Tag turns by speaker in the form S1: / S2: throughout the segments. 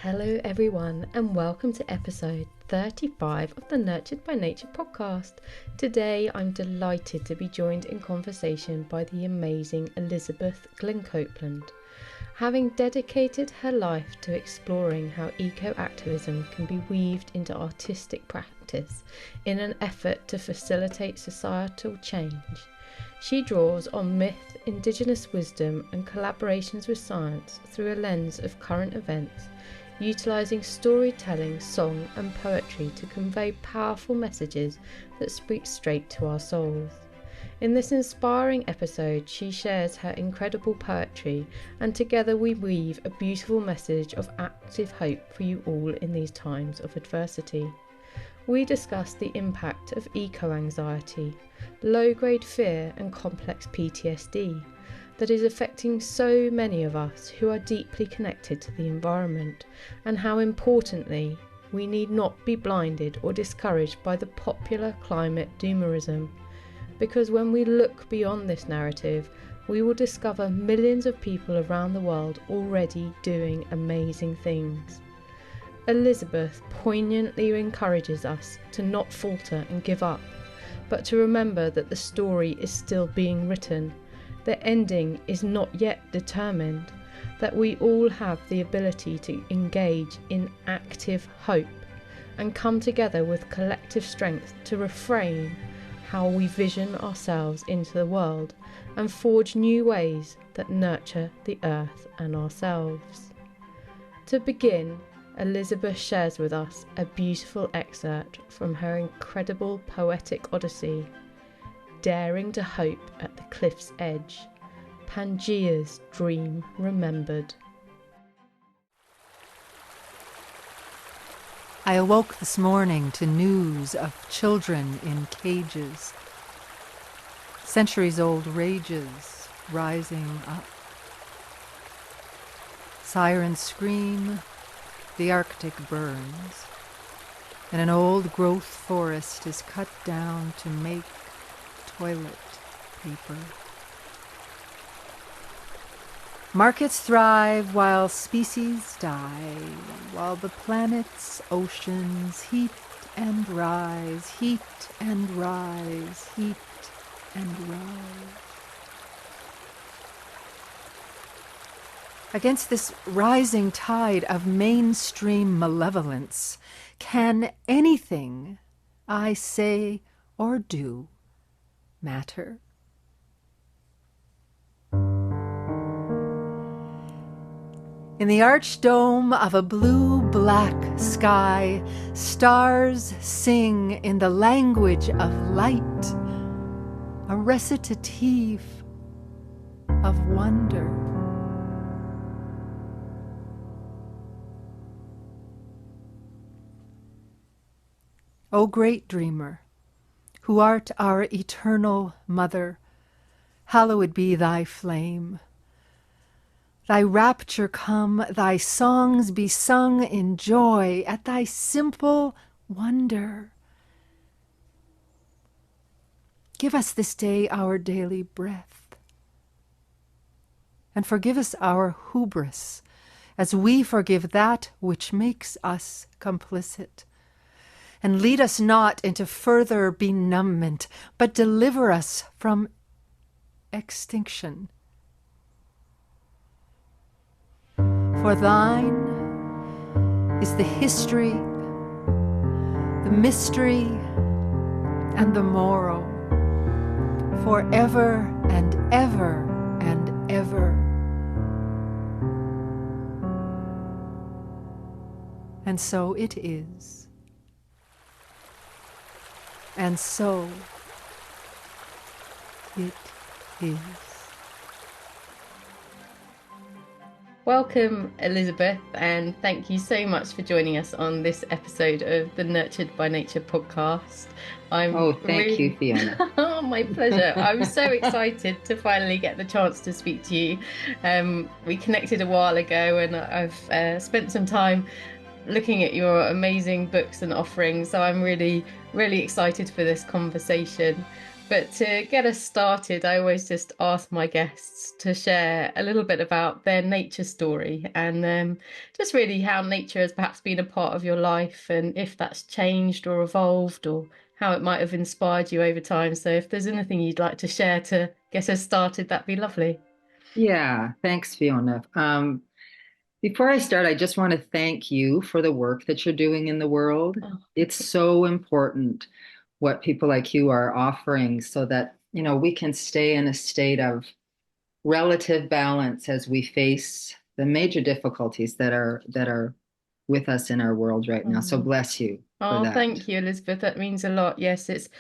S1: Hello everyone and welcome to episode 35 of the Nurtured by Nature podcast. Today I'm delighted to be joined in conversation by the amazing Elizabeth Glenn-Copeland. Having dedicated her life to exploring how eco-activism can be weaved into artistic practice in an effort to facilitate societal change, she draws on myth, indigenous wisdom and collaborations with science through a lens of current events, utilising storytelling, song and poetry to convey powerful messages that speak straight to our souls. In this inspiring episode, she shares her incredible poetry, and together we weave a beautiful message of active hope for you all in these times of adversity. We discuss the impact of eco-anxiety, low-grade fear and complex PTSD that is affecting so many of us who are deeply connected to the environment, and how importantly we need not be blinded or discouraged by the popular climate doomerism, because when we look beyond this narrative we will discover millions of people around the world already doing amazing things. Elizabeth poignantly encourages us to not falter and give up, but to remember that the story is still being written. The ending is not yet determined, that we all have the ability to engage in active hope and come together with collective strength to reframe how we vision ourselves into the world and forge new ways that nurture the earth and ourselves. To begin, Elizabeth shares with us a beautiful excerpt from her incredible poetic odyssey, Daring to Hope at the Cliff's Edge, Pangea's Dream Remembered.
S2: I awoke this morning to news of children in cages, centuries-old rages rising up. Sirens scream, the Arctic burns, and an old growth forest is cut down to make toilet paper. Markets thrive while species die, while the planet's oceans heat and rise, heat and rise, heat and rise. Against this rising tide of mainstream malevolence, can anything I say or do matter? In the arched dome of a blue-black sky, stars sing in the language of light, a recitative of wonder. O great dreamer, who art our eternal mother, hallowed be thy flame. Thy rapture come, thy songs be sung in joy at thy simple wonder. Give us this day our daily breath, and forgive us our hubris, as we forgive that which makes us complicit. And lead us not into further benumbment, but deliver us from extinction. For thine is the history, the mystery, and the moral, forever and ever and ever. And so it is. And so it is.
S1: Welcome, Elizabeth, and thank you so much for joining us on this episode of the Nurtured by Nature podcast.
S3: Thank you, Fiona.
S1: Oh, my pleasure. I'm so excited to finally get the chance to speak to you. We connected a while ago, and I've spent some time looking at your amazing books and offerings, so I'm really excited for this conversation. But to get us started, I always just ask my guests to share a little bit about their nature story and just really how nature has perhaps been a part of your life and if that's changed or evolved or how it might have inspired you over time. So if there's anything you'd like to share to get us started, that'd be lovely.
S3: Yeah, thanks, Fiona. Before I start, I just want to thank you for the work that you're doing in the world.
S1: Oh,
S3: It's so important what people like you are offering so that, we can stay in a state of relative balance as we face the major difficulties that are with us in our world right now. So
S1: oh.
S3: bless you for
S1: Oh,
S3: that.
S1: thank you, Elizabeth. That means a lot. Yes, it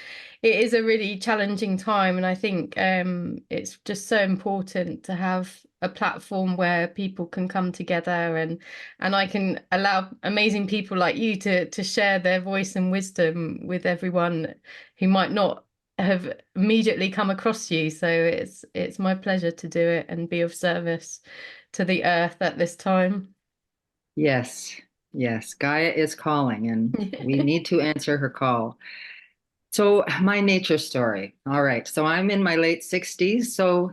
S1: is a really challenging time, and I think it's just so important to have a platform where people can come together and I can allow amazing people like you to share their voice and wisdom with everyone who might not have immediately come across you. So it's my pleasure to do it and be of service to the earth at this time.
S3: Yes, yes, Gaia is calling, and we need to answer her call. So my nature story. All right. So I'm in my late 60s. So,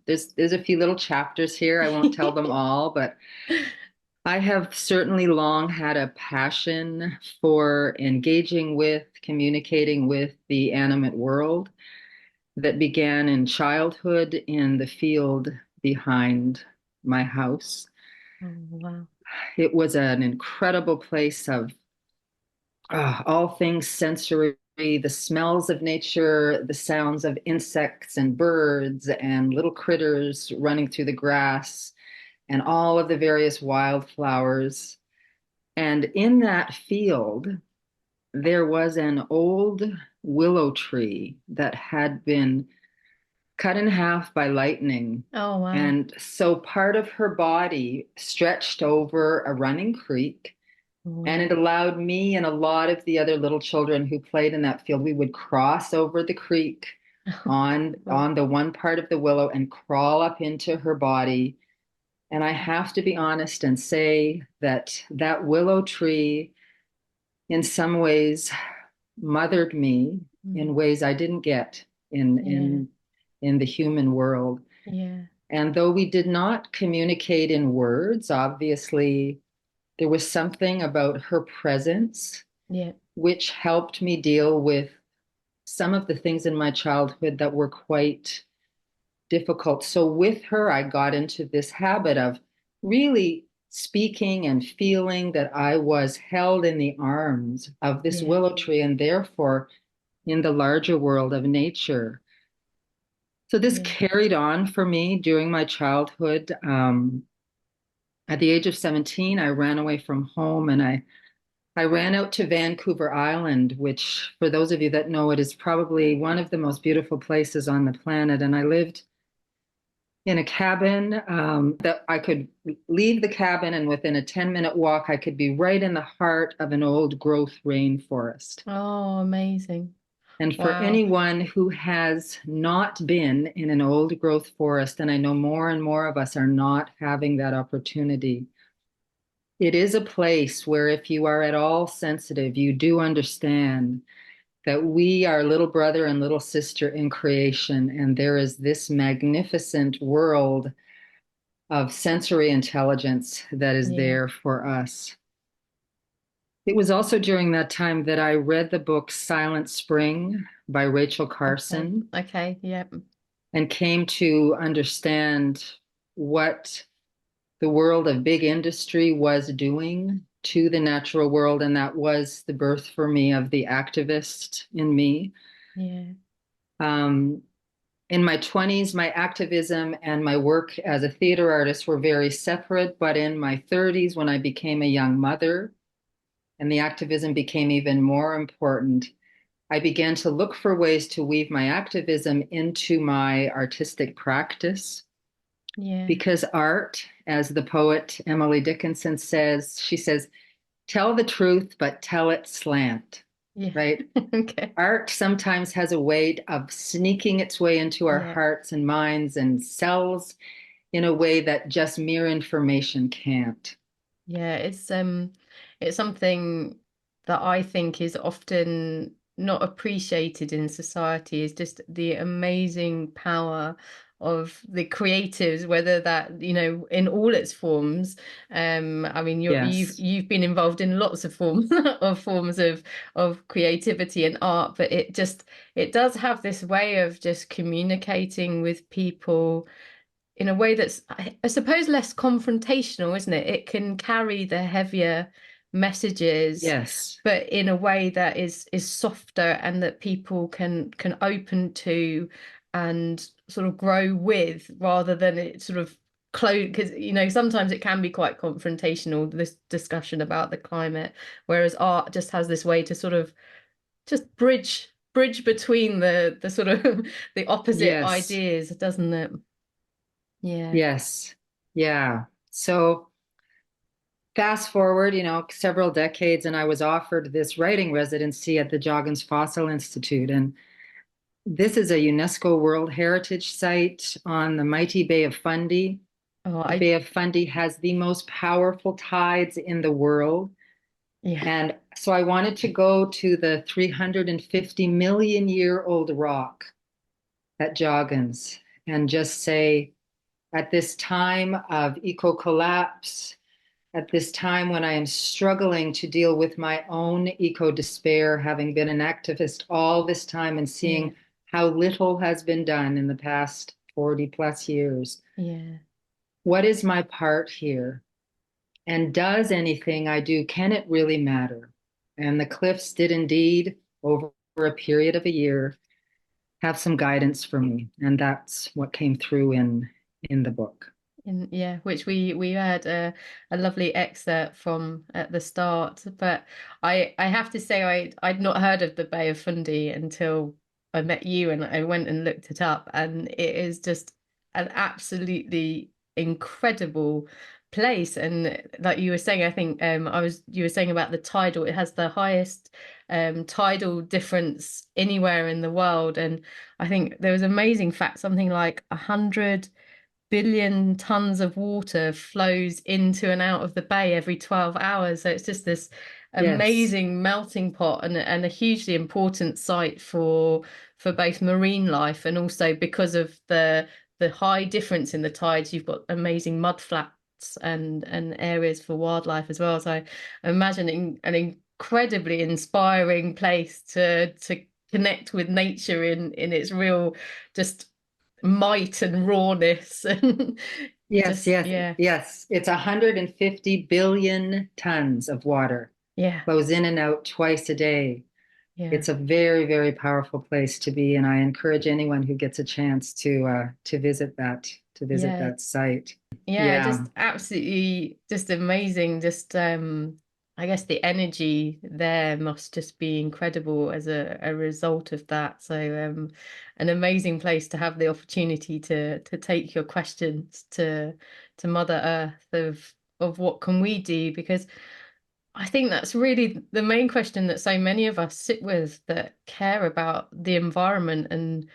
S3: there's a few little chapters here. I won't tell them all, but I have certainly long had a passion for engaging with, communicating with the animate world that began in childhood in the field behind my house.
S1: Oh, wow.
S3: It was an incredible place of all things sensory, the smells of nature, the sounds of insects and birds and little critters running through the grass, and all of the various wildflowers. And in that field, there was an old willow tree that had been cut in half by lightning.
S1: Oh, wow.
S3: And so part of her body stretched over a running creek. And
S1: Wow.
S3: it allowed me and a lot of the other little children who played in that field, we would cross over the creek on
S1: Wow.
S3: on the one part of the willow and crawl up into her body. And I have to be honest and say that that willow tree, in some ways, mothered me in
S1: Mm.
S3: ways I didn't get in
S1: Yeah.
S3: in the human world.
S1: Yeah.
S3: And though we did not communicate in words, obviously, there was something about her presence
S1: Yeah.
S3: which helped me deal with some of the things in my childhood that were quite difficult. So, with her, I got into this habit of really speaking and feeling that I was held in the arms of this
S1: Yeah.
S3: willow tree and therefore in the larger world of nature. So, this
S1: Yeah.
S3: carried on for me during my childhood. At the age of 17, I ran away from home and I ran out to Vancouver Island, which, for those of you that know it, is probably one of the most beautiful places on the planet. And I lived in a cabin that I could leave the cabin, and within a 10-minute walk, I could be right in the heart of an old growth rainforest.
S1: Oh, amazing.
S3: And for
S1: Wow.
S3: anyone who has not been in an old growth forest, and I know more and more of us are not having that opportunity, it is a place where, if you are at all sensitive, you do understand that we are little brother and little sister in creation, and there is this magnificent world of sensory intelligence that is
S1: Yeah.
S3: there for us. It was also during that time that I read the book Silent Spring by Rachel
S1: Okay.
S3: Carson
S1: Okay. Yep.
S3: and came to understand what the world of big industry was doing to the natural world. And that was the birth for me of the activist in me.
S1: Yeah.
S3: Um, in my 20s, my activism and my work as a theater artist were very separate. But in my 30s, when I became a young mother and the activism became even more important, I began to look for ways to weave my activism into my artistic practice.
S1: Yeah.
S3: Because art, as the poet Emily Dickinson says, she says, tell the truth, but tell it slant,
S1: Yeah.
S3: right?
S1: Okay.
S3: Art sometimes has a way of sneaking its way into our
S1: Yeah.
S3: hearts and minds and cells in a way that just mere information can't.
S1: Yeah. It's something that I think is often not appreciated in society is just the amazing power of the creatives, whether that, in all its forms. I mean,
S3: Yes.
S1: you've been involved in lots of forms of creativity and art, but it does have this way of just communicating with people in a way that's, I suppose, less confrontational, isn't it? It can carry the heavier messages,
S3: Yes.
S1: but in a way that is softer and that people can open to and sort of grow with, rather than it sort of close. Because sometimes it can be quite confrontational, this discussion about the climate, whereas art just has this way to sort of just bridge between the sort of the opposite
S3: Yes.
S1: ideas, doesn't it? Yeah.
S3: Yes. Yeah. So fast forward, several decades, and I was offered this writing residency at the Joggins Fossil Institute. And this is a UNESCO World Heritage Site on the mighty Bay of Fundy.
S1: Oh,
S3: The Bay of Fundy has the most powerful tides in the world.
S1: yeah,
S3: And so I wanted to go to the 350 million year old rock at Joggins and just say, at this time of eco collapse, at this time when I am struggling to deal with my own eco despair, having been an activist all this time and
S1: yeah,
S3: seeing how little has been done in the past 40 plus years.
S1: yeah,
S3: What is my part here? And does anything I do, can it really matter? And the cliffs did indeed, over a period of a year, have some guidance for me. And that's what came through in the book.
S1: yeah. Which we had a lovely excerpt from at the start, but I have to say I'd not heard of the Bay of Fundy until I met you, and I went and looked it up, and it is just an absolutely incredible place. And like you were saying, I think you were saying about the tidal, it has the highest tidal difference anywhere in the world. And I think there was amazing fact, something like 100 billion tons of water flows into and out of the bay every 12 hours. So it's just this
S3: Yes,
S1: amazing melting pot, and a hugely important site for both marine life, and also because of the high difference in the tides, you've got amazing mud flats and areas for wildlife as well. So I'm imagining an incredibly inspiring place to connect with nature in its real just might and rawness. And
S3: yes,
S1: just
S3: yes,
S1: yeah,
S3: yes. It's 150 billion tons of water
S1: yeah,
S3: flows in and out twice a day.
S1: yeah,
S3: It's a very, very powerful place to be, and I encourage anyone who gets a chance to visit
S1: yeah,
S3: that site.
S1: yeah,
S3: Yeah.
S1: just absolutely just amazing. Just I guess the energy there must just be incredible as a result of that. So an amazing place to have the opportunity to take your questions to Mother Earth of what can we do, because I think that's really the main question that so many of us sit with, that care about the environment. And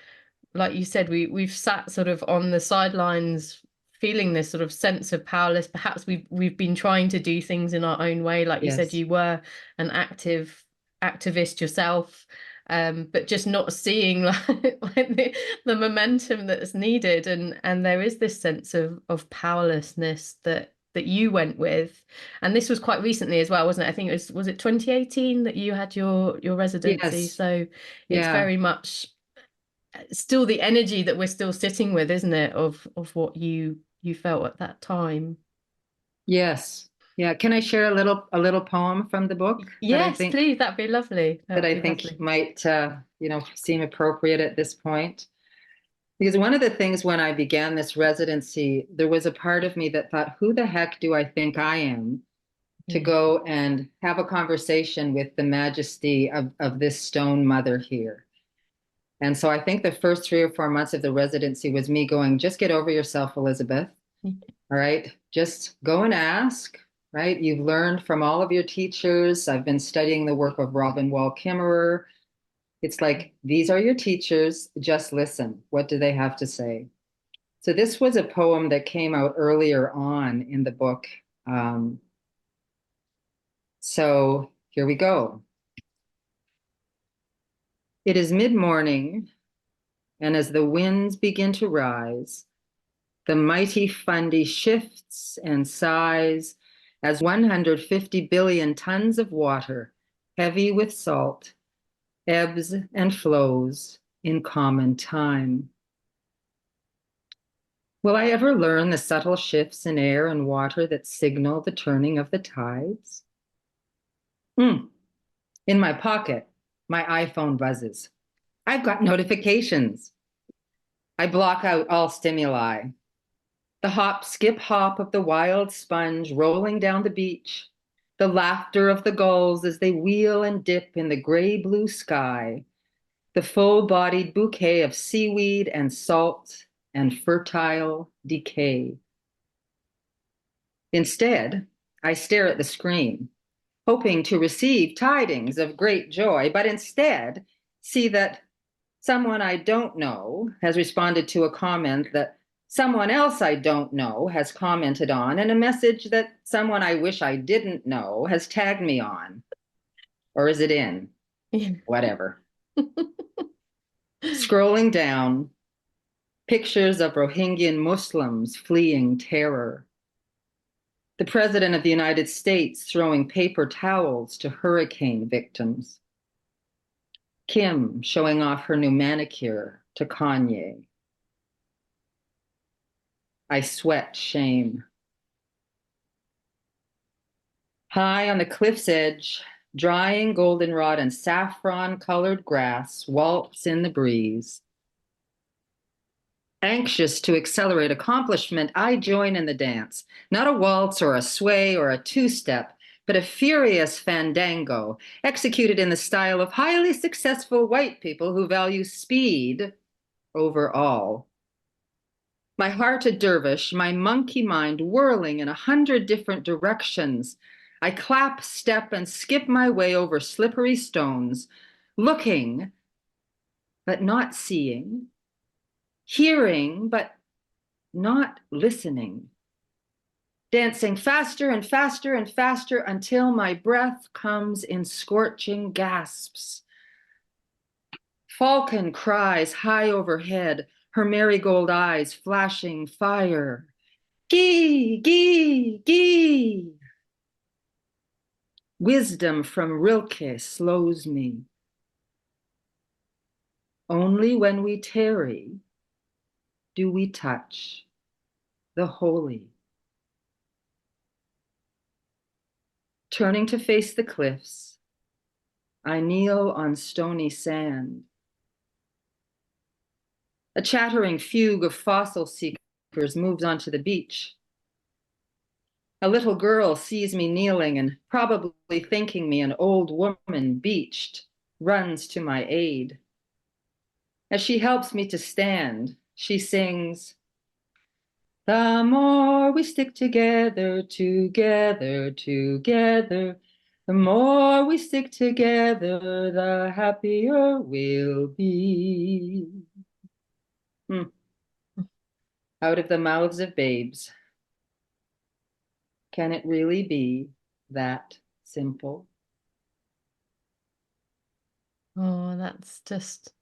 S1: like you said, we've sat sort of on the sidelines feeling this sort of sense of powerless. Perhaps we've been trying to do things in our own way. Like you said,
S3: Yes.
S1: you were an activist yourself, but just not seeing like the momentum that's needed. And there is this sense of powerlessness that you went with. And this was quite recently as well, wasn't it? I think was it 2018 that you had your residency?
S3: Yes.
S1: So it's
S3: Yeah.
S1: very much still the energy that we're still sitting with, isn't it? Of what you felt at that time.
S3: Yes. Yeah. Can I share a little poem from the book
S1: Yes, please. That'd be lovely.
S3: that
S1: That'd
S3: I
S1: be
S3: think
S1: lovely.
S3: might seem appropriate at this point? Because one of the things when I began this residency, there was a part of me that thought, who the heck do I think I am to
S1: Yeah.
S3: go and have a conversation with the majesty of this stone mother here? And so I think the first 3 or 4 months of the residency was me going, just get over yourself, Elizabeth. All right. Just go and ask, right? You've learned from all of your teachers. I've been studying the work of Robin Wall Kimmerer. It's like, these are your teachers. Just listen. What do they have to say? So this was a poem that came out earlier on in the book. Um, so here we go. It is mid-morning, and as the winds begin to rise, the mighty Fundy shifts and sighs as 150 billion tons of water, heavy with salt, ebbs and flows in common time. Will I ever learn the subtle shifts in air and water that signal the turning of the tides? In my pocket, my iPhone buzzes. I've got notifications. I block out all stimuli. The hop, skip, hop of the wild sponge rolling down the beach, the laughter of the gulls as they wheel and dip in the gray-blue sky, the full-bodied bouquet of seaweed and salt and fertile decay. Instead, I stare at the screen, hoping to receive tidings of great joy, but instead see that someone I don't know has responded to a comment that someone else I don't know has commented on, and a message that someone I wish I didn't know has tagged me on. Or is it in?
S1: Yeah.
S3: Whatever. Scrolling down, pictures of Rohingya Muslims fleeing terror. The President of the United States throwing paper towels to hurricane victims. Kim showing off her new manicure to Kanye. I sweat shame. High on the cliff's edge, drying goldenrod and saffron-colored grass waltz in the breeze. Anxious to accelerate accomplishment, I join in the dance. Not a waltz or a sway or a two-step, but a furious fandango, executed in the style of highly successful white people who value speed over all. My heart a dervish, my monkey mind whirling in 100 different directions. I clap, step, and skip my way over slippery stones, looking, but not seeing, hearing, but not listening, dancing faster and faster and faster until my breath comes in scorching gasps. Falcon cries high overhead, her marigold eyes flashing fire. Gee, gee, gee. Wisdom from Rilke slows me. Only when we tarry do we touch the holy. Turning to face the cliffs, I kneel on stony sand. A chattering fugue of fossil seekers moves onto the beach. A little girl sees me kneeling and, probably thinking me an old woman beached, runs to my aid. As she helps me to stand, she sings, "The more we stick together, together, together, the more we stick together, the happier we'll be." Out of the mouths of babes. Can it really be that simple?
S1: Oh, that's just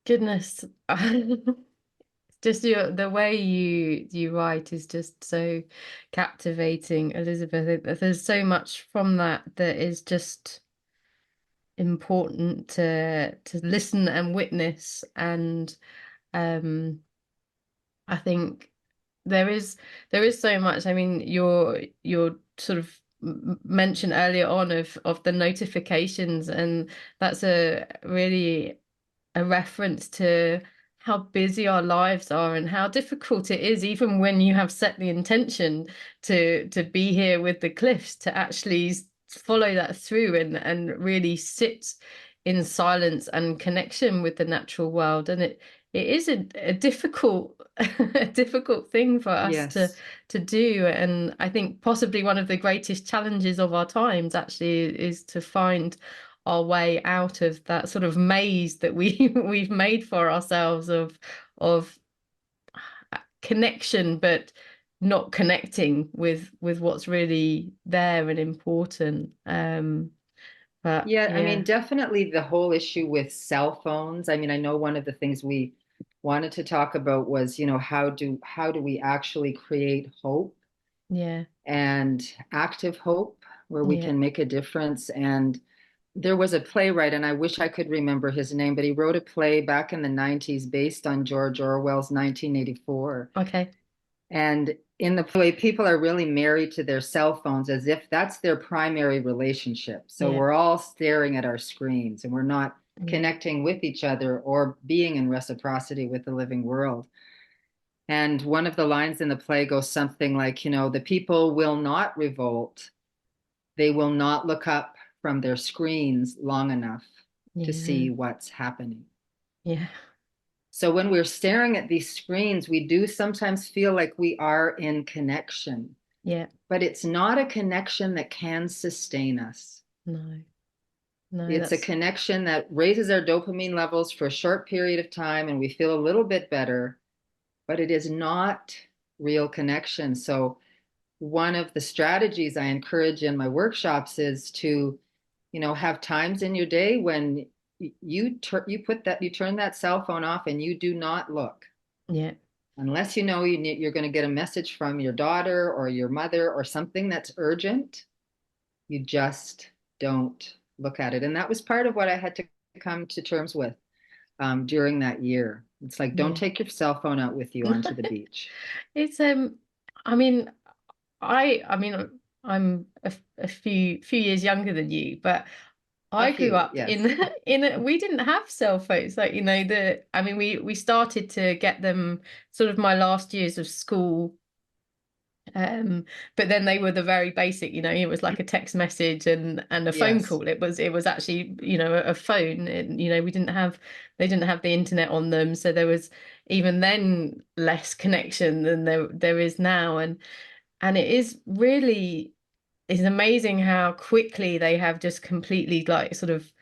S1: goodness. Just the way you write is just so captivating, Elizabeth. There's so much from that that is just important to listen and witness, and I think there is so much. I mean, your sort of mention earlier on of the notifications, and that's a really a reference to how busy our lives are and how difficult it is, even when you have set the intention to be here with the cliffs, to actually follow that through and really sit in silence and connection with the natural world. And it is a difficult a difficult thing for us
S3: Yes.
S1: to do. And I think possibly one of the greatest challenges of our times actually is to find our way out of that sort of maze that we've made for ourselves of connection, but not connecting with what's really there and important. But
S3: Yeah, I
S1: yeah,
S3: mean, definitely the whole issue with cell phones. I mean, I know one of the things we wanted to talk about was, how do we actually create hope
S1: yeah,
S3: and active hope where we
S1: yeah.
S3: can make a difference. And there was a playwright, and I wish I could remember his name, but he wrote a play back in the 90s based on George Orwell's 1984.
S1: Okay.
S3: And in the play, people are really married to their cell phones as if that's their primary relationship. So
S1: Yeah,
S3: we're all staring at our screens and we're not
S1: yeah,
S3: connecting with each other or being in reciprocity with the living world. And one of the lines in the play goes something like, the people will not revolt. They will not look up from their screens long enough to
S1: yeah,
S3: see what's happening.
S1: yeah,
S3: So when we're staring at these screens, we do sometimes feel like we are in connection,
S1: yeah.
S3: but it's not a connection that can sustain us.
S1: No, no,
S3: It's a
S1: that's
S3: connection that raises our dopamine levels for a short period of time and we feel a little bit better, but it is not real connection. So one of the strategies I encourage in my workshops is to, have times in your day when you turn that cell phone off and you do not look
S1: yeah,
S3: unless you're going to get a message from your daughter or your mother or something that's urgent. You just don't look at it. And that was part of what I had to come to terms with during that year. It's like, don't
S1: yeah.
S3: take your cell phone out with you onto the beach.
S1: It's I mean, I mean, I'm a few years younger than you, but
S3: A
S1: I grew
S3: few,
S1: up
S3: yes.
S1: we didn't have cell phones. Like, I mean, we started to get them sort of my last years of school. Um, but then they were the very basic, it was like a text message and a phone
S3: Yes.
S1: call. It was actually, a phone, and they didn't have the internet on them, so there was even then less connection than there is now. And it is really, it's amazing how quickly they have just completely, like, sort of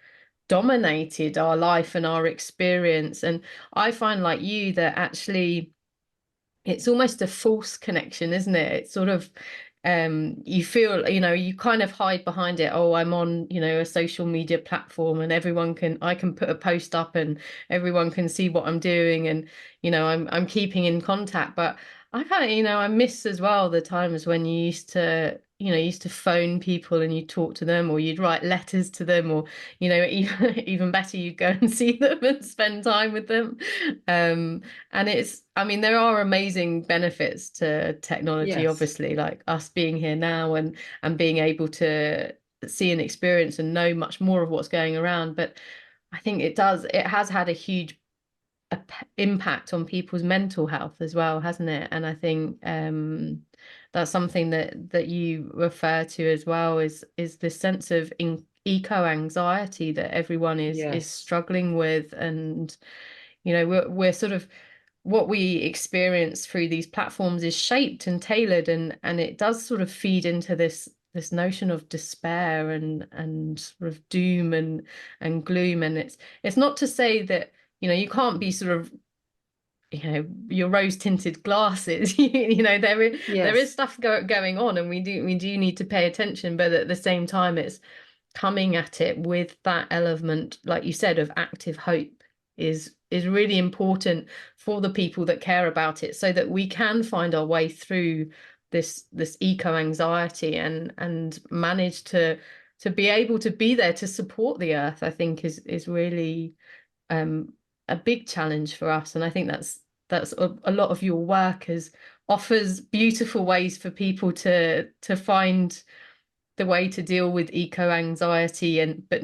S1: dominated our life and our experience. And I find, like you, that actually it's almost a false connection, isn't it? It's sort of, you feel, you kind of hide behind it. Oh, I'm on, a social media platform, and I can put a post up and everyone can see what I'm doing, and, I'm keeping in contact. But I kind of, I miss as well the times when you used to phone people and you talk to them, or you'd write letters to them, or, even better, you'd go and see them and spend time with them. Um, and I mean, there are amazing benefits to technology,
S3: Yes.
S1: obviously, like us being here now and being able to see and experience and know much more of what's going around. But I think it has had a huge impact on people's mental health as well, hasn't it? And I think that's something that you refer to as well, is this sense of eco anxiety that everyone is
S3: Yes.
S1: struggling with. And we're sort of, what we experience through these platforms is shaped and tailored, and it does sort of feed into this notion of despair and sort of doom and gloom. And it's not to say that you can't be sort of, your rose tinted glasses. There is
S3: Yes.
S1: stuff going on, and we do need to pay attention, but at the same time it's coming at it with that element, like you said, of active hope is really important for the people that care about it, so that we can find our way through this eco anxiety and manage to be able to be there to support the earth. I think is really um a big challenge for us. And I think that's a lot of your work, as offers beautiful ways for people to find the way to deal with eco anxiety, and but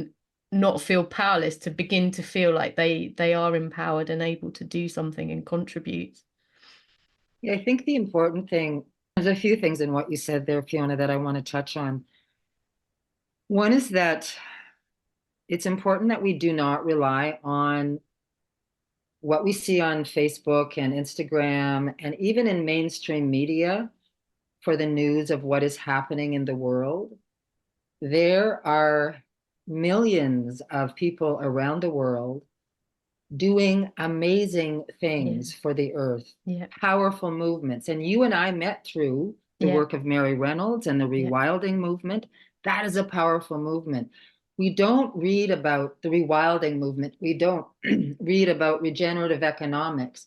S1: not feel powerless, to begin to feel like they are empowered and able to do something and contribute.
S3: Yeah, I think the important thing, there's a few things in what you said there, Fiona, that I want to touch on. One is that it's important that we do not rely on what we see on Facebook and Instagram and even in mainstream media for the news of what is happening in the world. There are millions of people around the world doing amazing
S1: Yeah,
S3: things for the earth,
S1: yeah,
S3: powerful movements. And you and I met through the
S1: yeah,
S3: work of Mary Reynolds and the
S1: yeah,
S3: rewilding movement. That is a powerful movement. we don't read about the rewilding movement. We don't read about regenerative economics.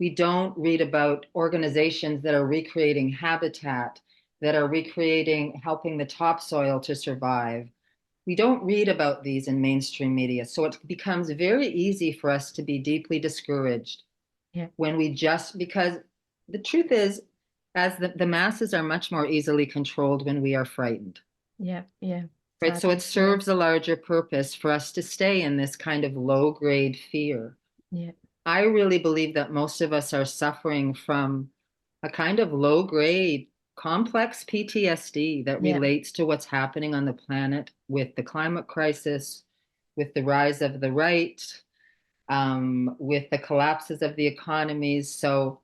S3: We don't read about organizations that are recreating habitat, that are recreating, helping the topsoil to survive. We don't read about these in mainstream media. So it becomes very easy for us to be deeply discouraged when we just, because the truth is, as the masses are much more easily controlled when we are frightened.
S1: Yeah, yeah.
S3: Right. So it
S1: Sadly,
S3: serves a larger purpose for us to stay in this kind of low grade fear.
S1: yeah.
S3: I really believe that most of us are suffering from a kind of low grade complex PTSD that
S1: Yeah.
S3: relates to what's happening on the planet with the climate crisis, with the rise of the right, with the collapses of the economies. So,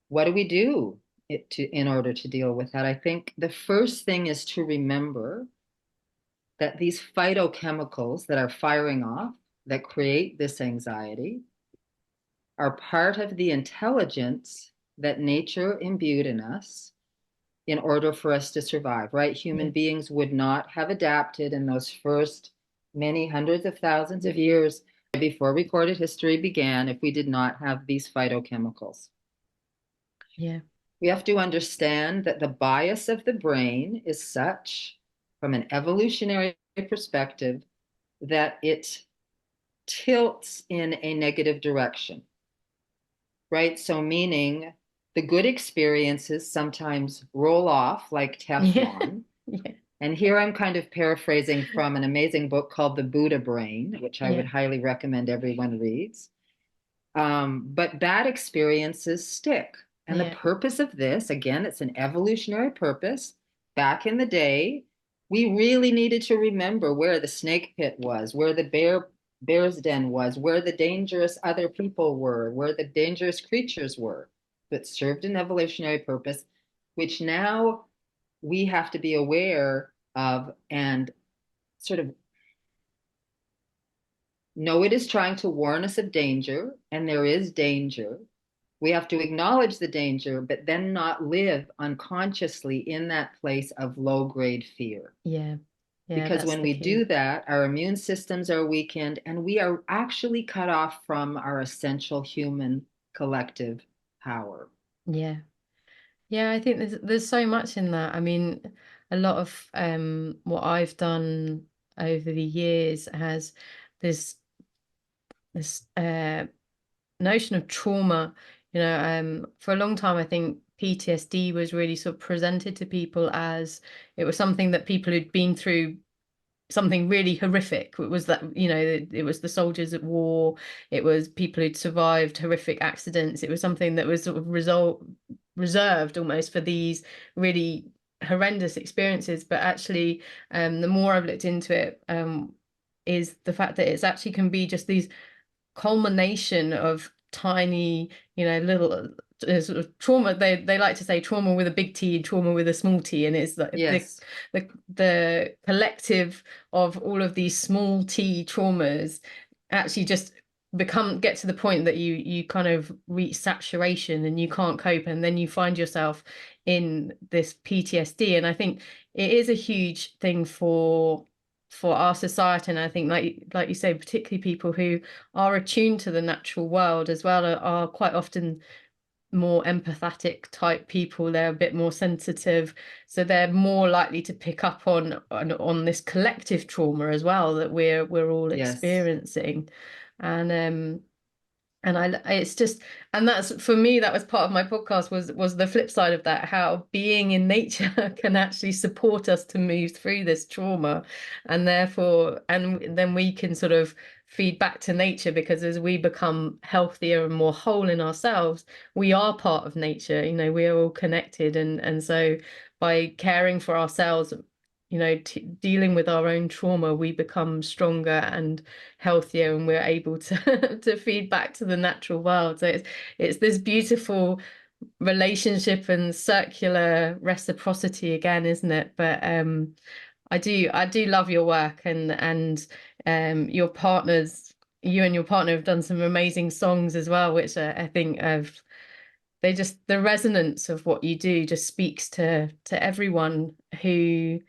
S3: what do we do in order to deal with that? I think the first thing is to remember that these phytochemicals that are firing off that create this anxiety are part of the intelligence that nature imbued in us in order for us to survive, right? Human beings would not have adapted in those first many hundreds of thousands of years before recorded history began if we did not have these phytochemicals.
S1: Yeah.
S3: We have to understand that the bias of the brain is such, from an evolutionary perspective, that it tilts in a negative direction, right? So, meaning the good experiences sometimes roll off like Teflon.
S1: Yeah.
S3: And here I'm kind of paraphrasing from an amazing book called The Buddha Brain, which I would highly recommend everyone reads. But bad experiences stick. And the purpose of this, again, it's an evolutionary purpose. Back in the day, we really needed to remember where the snake pit was, where the bear's den was, where the dangerous other people were, where the dangerous creatures were. That served an evolutionary purpose, which now we have to be aware of and sort of know it is trying to warn us of danger, and there is danger. We have to acknowledge the danger, but then not live unconsciously in that place of low grade fear.
S1: Yeah. Yeah,
S3: Because
S1: that's
S3: when
S1: the
S3: we
S1: key.
S3: do that, our immune systems are weakened and we are actually cut off from our essential human collective power.
S1: Yeah. Yeah, I think there's so much in that. I mean, a lot of what I've done over the years has this notion of trauma. For a long time, I think PTSD was really sort of presented to people as it was something that people who'd been through something really horrific. It was that, it was the soldiers at war, it was people who'd survived horrific accidents. It was something that was sort of reserved almost for these really horrendous experiences. But actually, the more I've looked into it, is the fact that it's actually can be just these culmination of tiny, little sort of trauma. They like to say trauma with a big T, trauma with a small t, and it's like
S3: Yes.
S1: the collective of all of these small t traumas actually just get to the point that you kind of reach saturation and you can't cope, and then you find yourself in this PTSD. And I think it is a huge thing for our society. And I think, like you say, particularly people who are attuned to the natural world as well are quite often more empathetic type people. They're a bit more sensitive, so they're more likely to pick up on this collective trauma as well that we're all experiencing. And it's just, and that's, for me, that was part of my podcast, was the flip side of that, how being in nature can actually support us to move through this trauma. And therefore, and then we can sort of feed back to nature, because as we become healthier and more whole in ourselves, we are part of nature. We are all connected. And so by caring for ourselves, dealing with our own trauma, we become stronger and healthier, and we're able to to feed back to the natural world. So it's this beautiful relationship and circular reciprocity again, isn't it? But I do love your work, and you and your partner have done some amazing songs as well, which I think the resonance of what you do just speaks to everyone who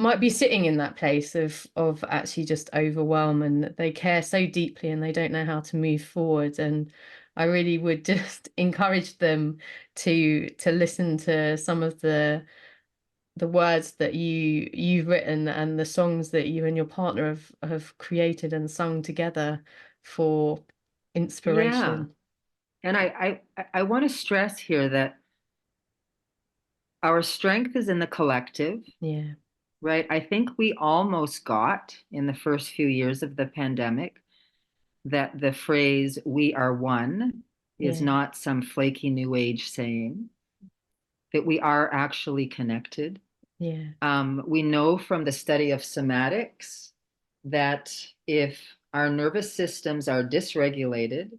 S1: might be sitting in that place of actually just overwhelm, and they care so deeply and they don't know how to move forward. And I really would just encourage them to listen to some of the words that you've written and the songs that you and your partner have created and sung together for
S3: Yeah.
S1: inspiration.
S3: And I want to stress here that our strength is in the collective,
S1: Yeah,
S3: right? I think we almost got in the first few years of the pandemic that the phrase "we are one" is
S1: yeah,
S3: not some flaky new age saying, that we are actually connected.
S1: yeah,
S3: We know from the study of somatics that if our nervous systems are dysregulated,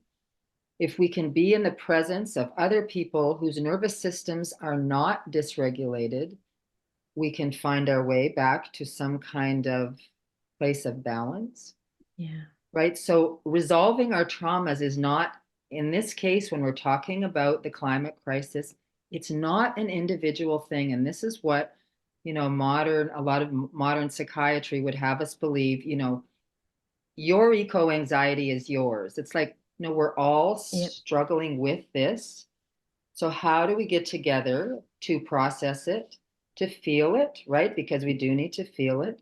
S3: if we can be in the presence of other people whose nervous systems are not dysregulated, we can find our way back to some kind of place of balance,
S1: yeah,
S3: right? So resolving our traumas is not, in this case, when we're talking about the climate crisis, it's not an individual thing. And this is what, a lot of modern psychiatry would have us believe, your eco anxiety is yours. It's like, we're all
S1: yep,
S3: struggling with this. So how do we get together to process it, to feel it, right? Because we do need to feel it.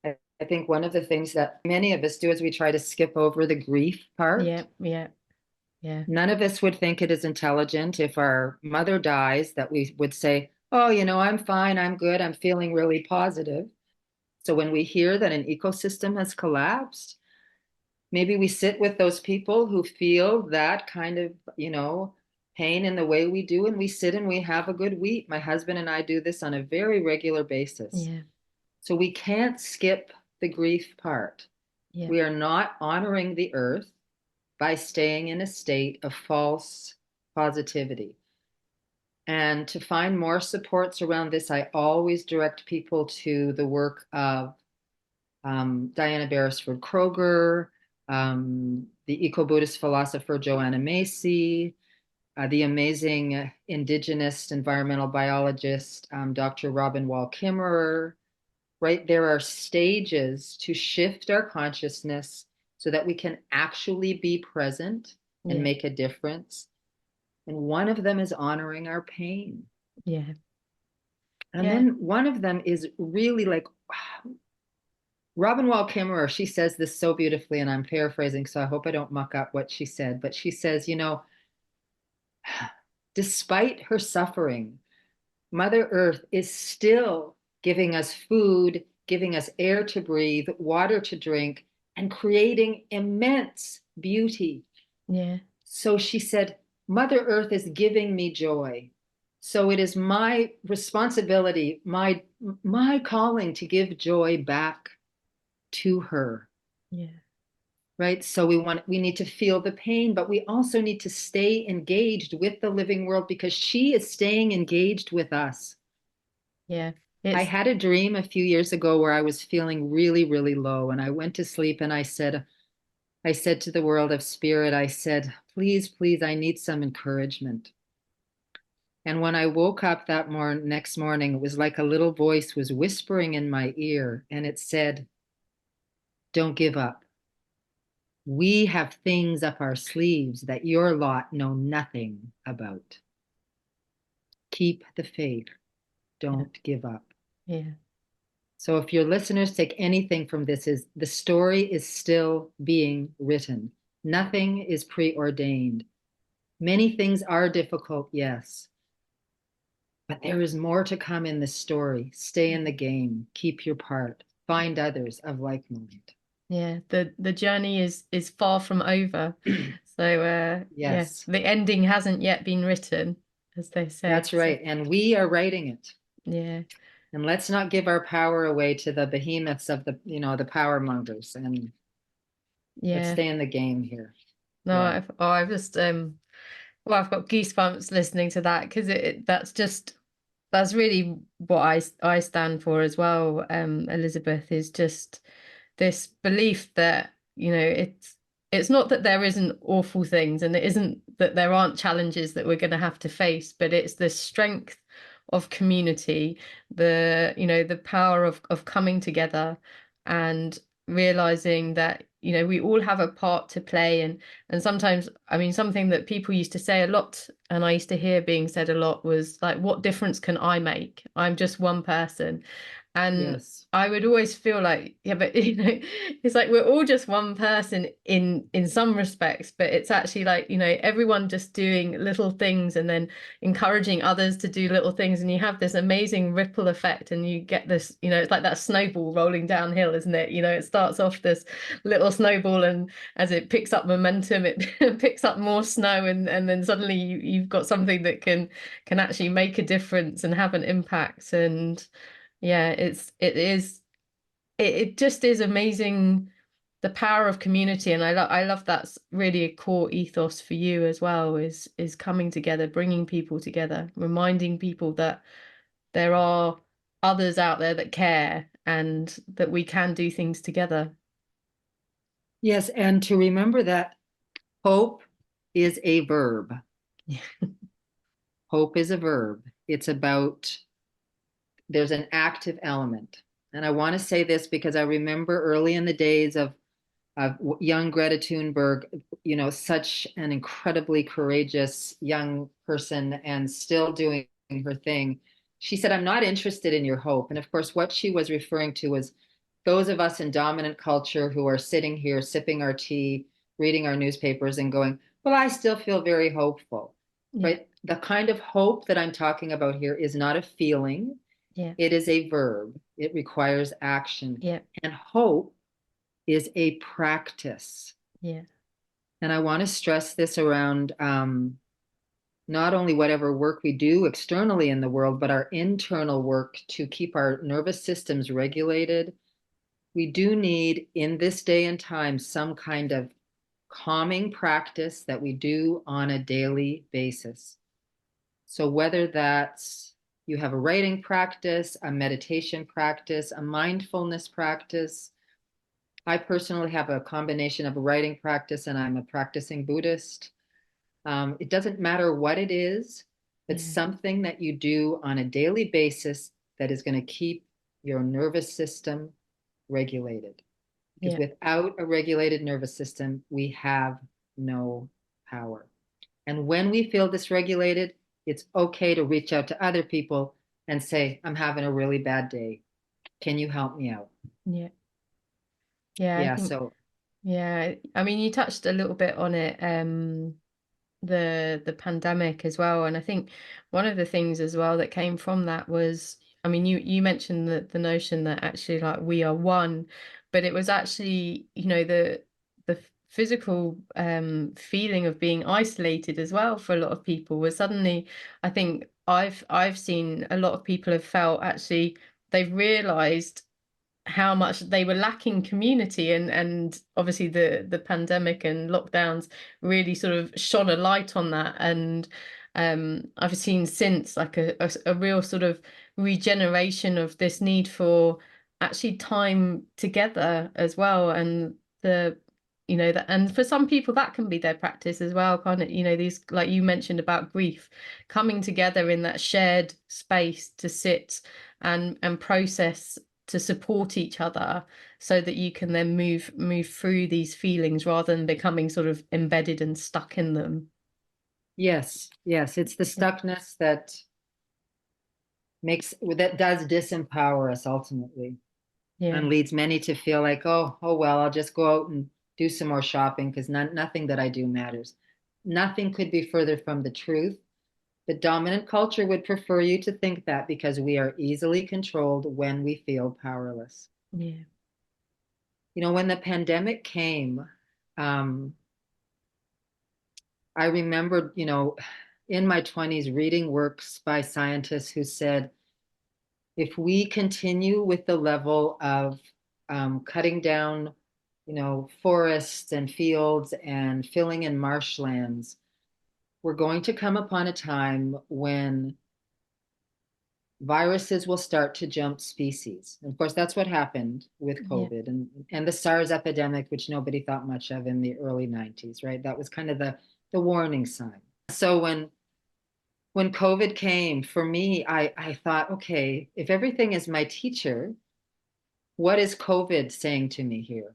S3: I think one of the things that many of us do is we try to skip over the grief part.
S1: yep, yeah, yeah,
S3: None of us would think it is intelligent if our mother dies that we would say, oh, I'm fine, I'm good, I'm feeling really positive. So when we hear that an ecosystem has collapsed, maybe we sit with those people who feel that kind of, pain in the way we do, and we sit and we have a good week. My husband and I do this on a very regular basis.
S1: yeah,
S3: So we can't skip the grief part.
S1: yeah,
S3: We are not honoring the earth by staying in a state of false positivity. And to find more supports around this, I always direct people to the work of Diana Beresford Kroger, the eco-Buddhist philosopher Joanna Macy, the amazing indigenous environmental biologist Dr. Robin Wall Kimmerer, right? There are stages to shift our consciousness so that we can actually be present and
S1: yeah,
S3: make a difference. And one of them is honoring our pain.
S1: yeah,
S3: And
S1: yeah,
S3: then one of them is really like Robin Wall Kimmerer, she says this so beautifully, and I'm paraphrasing, so I hope I don't muck up what she said, but she says, despite her suffering, Mother Earth is still giving us food, giving us air to breathe, water to drink, and creating immense beauty.
S1: yeah,
S3: So she said, Mother Earth is giving me joy. So it is my responsibility, my calling to give joy back to her.
S1: yeah,
S3: Right? So we need to feel the pain, but we also need to stay engaged with the living world because she is staying engaged with us.
S1: yeah.
S3: I
S1: It's
S3: had a dream a few years ago where I was feeling really, really low. And I went to sleep and I said to the world of spirit, I said, please, please, I need some encouragement. And when I woke up that next morning, it was like a little voice was whispering in my ear, and it said, don't give up. We have things up our sleeves that your lot know nothing about. Keep the faith.
S1: yeah,
S3: Don't give up.
S1: yeah,
S3: So if your listeners take anything from this, is the story is still being written. Nothing is preordained. Many things are difficult, yes, but there is more to come in this story. Stay in the game, keep your part, find others of like mind.
S1: yeah. The journey is far from over. So yeah,
S3: Yes,
S1: the ending hasn't yet been written, as they say.
S3: that's
S1: So
S3: right. And we are writing it.
S1: yeah,
S3: And let's not give our power away to the behemoths of the power mongers. And let's
S1: yeah.
S3: stay in the game here.
S1: No,
S3: Yeah.
S1: I've just well, I've got goosebumps listening to that because that's really what I stand for as well. Elizabeth, is just this belief that, it's not that there isn't awful things and it isn't that there aren't challenges that we're going to have to face, but it's the strength of community, the power of coming together and realizing that, we all have a part to play. And sometimes, I mean, something that people used to say a lot, and I used to hear being said a lot, was like, what difference can I make? I'm just one person. And
S3: Yes.
S1: I would always feel like, yeah, but it's like we're all just one person in some respects, but it's actually like, everyone just doing little things and then encouraging others to do little things, and you have this amazing ripple effect, and you get this, it's like that snowball rolling downhill, isn't it? It starts off this little snowball, and as it picks up momentum, it picks up more snow, and then suddenly you've got something that can actually make a difference and have an impact. And yeah, it just is amazing, the power of community. And I love that's really a core ethos for you as well, is coming together, bringing people together, reminding people that there are others out there that care and that we can do things together.
S3: Yes, and to remember that hope is a verb.
S1: Yeah.
S3: Hope is a verb. It's about, there's an active element. And I want to say this because I remember early in the days of young Greta Thunberg, such an incredibly courageous young person and still doing her thing. She said, I'm not interested in your hope. And of course, what she was referring to was those of us in dominant culture who are sitting here sipping our tea, reading our newspapers, and going, well, I still feel very hopeful.
S1: Yeah.
S3: Right? The kind of hope that I'm talking about here is not a feeling,
S1: Yeah.
S3: it is a verb. It requires action.
S1: Yeah.
S3: And hope is a practice.
S1: Yeah.
S3: And I want to stress this around not only whatever work we do externally in the world, but our internal work to keep our nervous systems regulated. We do need, in this day and time, some kind of calming practice that we do on a daily basis. So whether that's you have a writing practice, a meditation practice, a mindfulness practice. I personally have a combination of a writing practice and I'm a practicing Buddhist. It doesn't matter what it is, but
S1: Yeah.
S3: something that you do on a daily basis that is going to keep your nervous system regulated. Because
S1: Yeah.
S3: without a regulated nervous system, we have no power. And when we feel dysregulated, it's okay to reach out to other people and say, I'm having a really bad day. Can you help me out?
S1: Yeah. Yeah. I
S3: Yeah.
S1: think,
S3: So,
S1: yeah. I mean, you touched a little bit on it, the pandemic as well. And I think one of the things as well that came from that was, I mean, you mentioned the notion that actually like we are one, but it was actually, the physical feeling of being isolated as well for a lot of people was suddenly, I think I've seen a lot of people have felt actually they've realized how much they were lacking community, and obviously the pandemic and lockdowns really sort of shone a light on that. And I've seen since like a real sort of regeneration of this need for actually time together as well. And the that, and for some people that can be their practice as well, kind of, these, like you mentioned about grief, coming together in that shared space to sit and process, to support each other, so that you can then move through these feelings rather than becoming sort of embedded and stuck in them.
S3: yes, yes, it's the stuckness that does disempower us ultimately
S1: Yeah.
S3: and leads many to feel like, oh well, I'll just go out and do some more shopping because nothing that I do matters. Nothing could be further from the truth. The dominant culture would prefer you to think that because we are easily controlled when we feel powerless.
S1: Yeah.
S3: When the pandemic came, um, I remembered, in my 20s reading works by scientists who said, if we continue with the level of cutting down, forests and fields and filling in marshlands, we're going to come upon a time when viruses will start to jump species. And of course, that's what happened with
S1: Yeah.
S3: COVID and the SARS epidemic, which nobody thought much of in the early 90s, right? That was kind of the warning sign. So when when COVID came, for me, I thought, okay, if everything is my teacher, what is COVID saying to me here?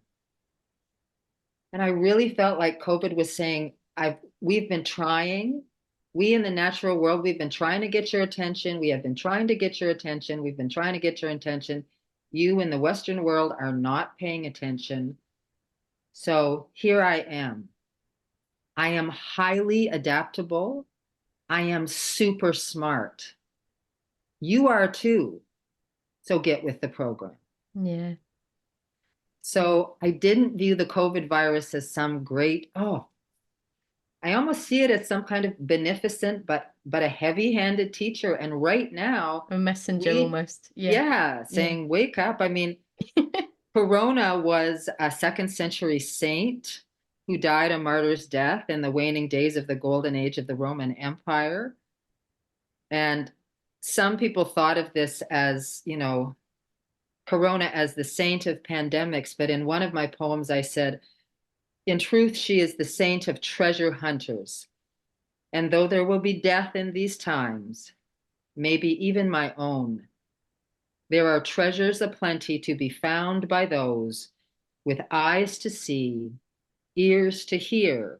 S3: And I really felt like COVID was saying, we've been trying, we in the natural world, we've been trying to get your attention. We have been trying to get your attention. We've been trying to get your attention. You in the Western world are not paying attention. So here I am. I am highly adaptable. I am super smart. You are too. So get with the program.
S1: Yeah.
S3: So I didn't view the COVID virus as some great, I almost see it as some kind of beneficent but a heavy-handed teacher. And right now,
S1: A messenger almost. Yeah.
S3: saying, wake up. I mean, Corona was a second century saint who died a martyr's death in the waning days of the golden age of the Roman Empire. And some people thought of this as, Corona as the saint of pandemics. But in one of my poems, I said, in truth, she is the saint of treasure hunters. And though there will be death in these times, maybe even my own, there are treasures aplenty to be found by those with eyes to see, ears to hear,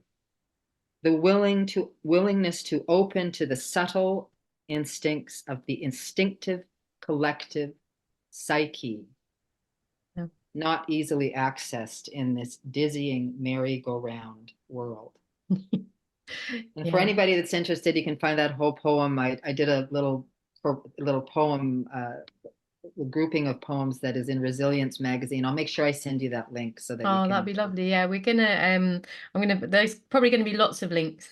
S3: the willingness to open to the subtle instincts of the instinctive collective psyche,
S1: Yeah.
S3: not easily accessed in this dizzying merry-go-round world. And for anybody that's interested, you can find that whole poem. I did a little poem, grouping of poems that is in Resilience magazine. I'll make sure I send you that link so that you can.
S1: That'd be lovely. Yeah, we're gonna there's probably gonna be lots of links.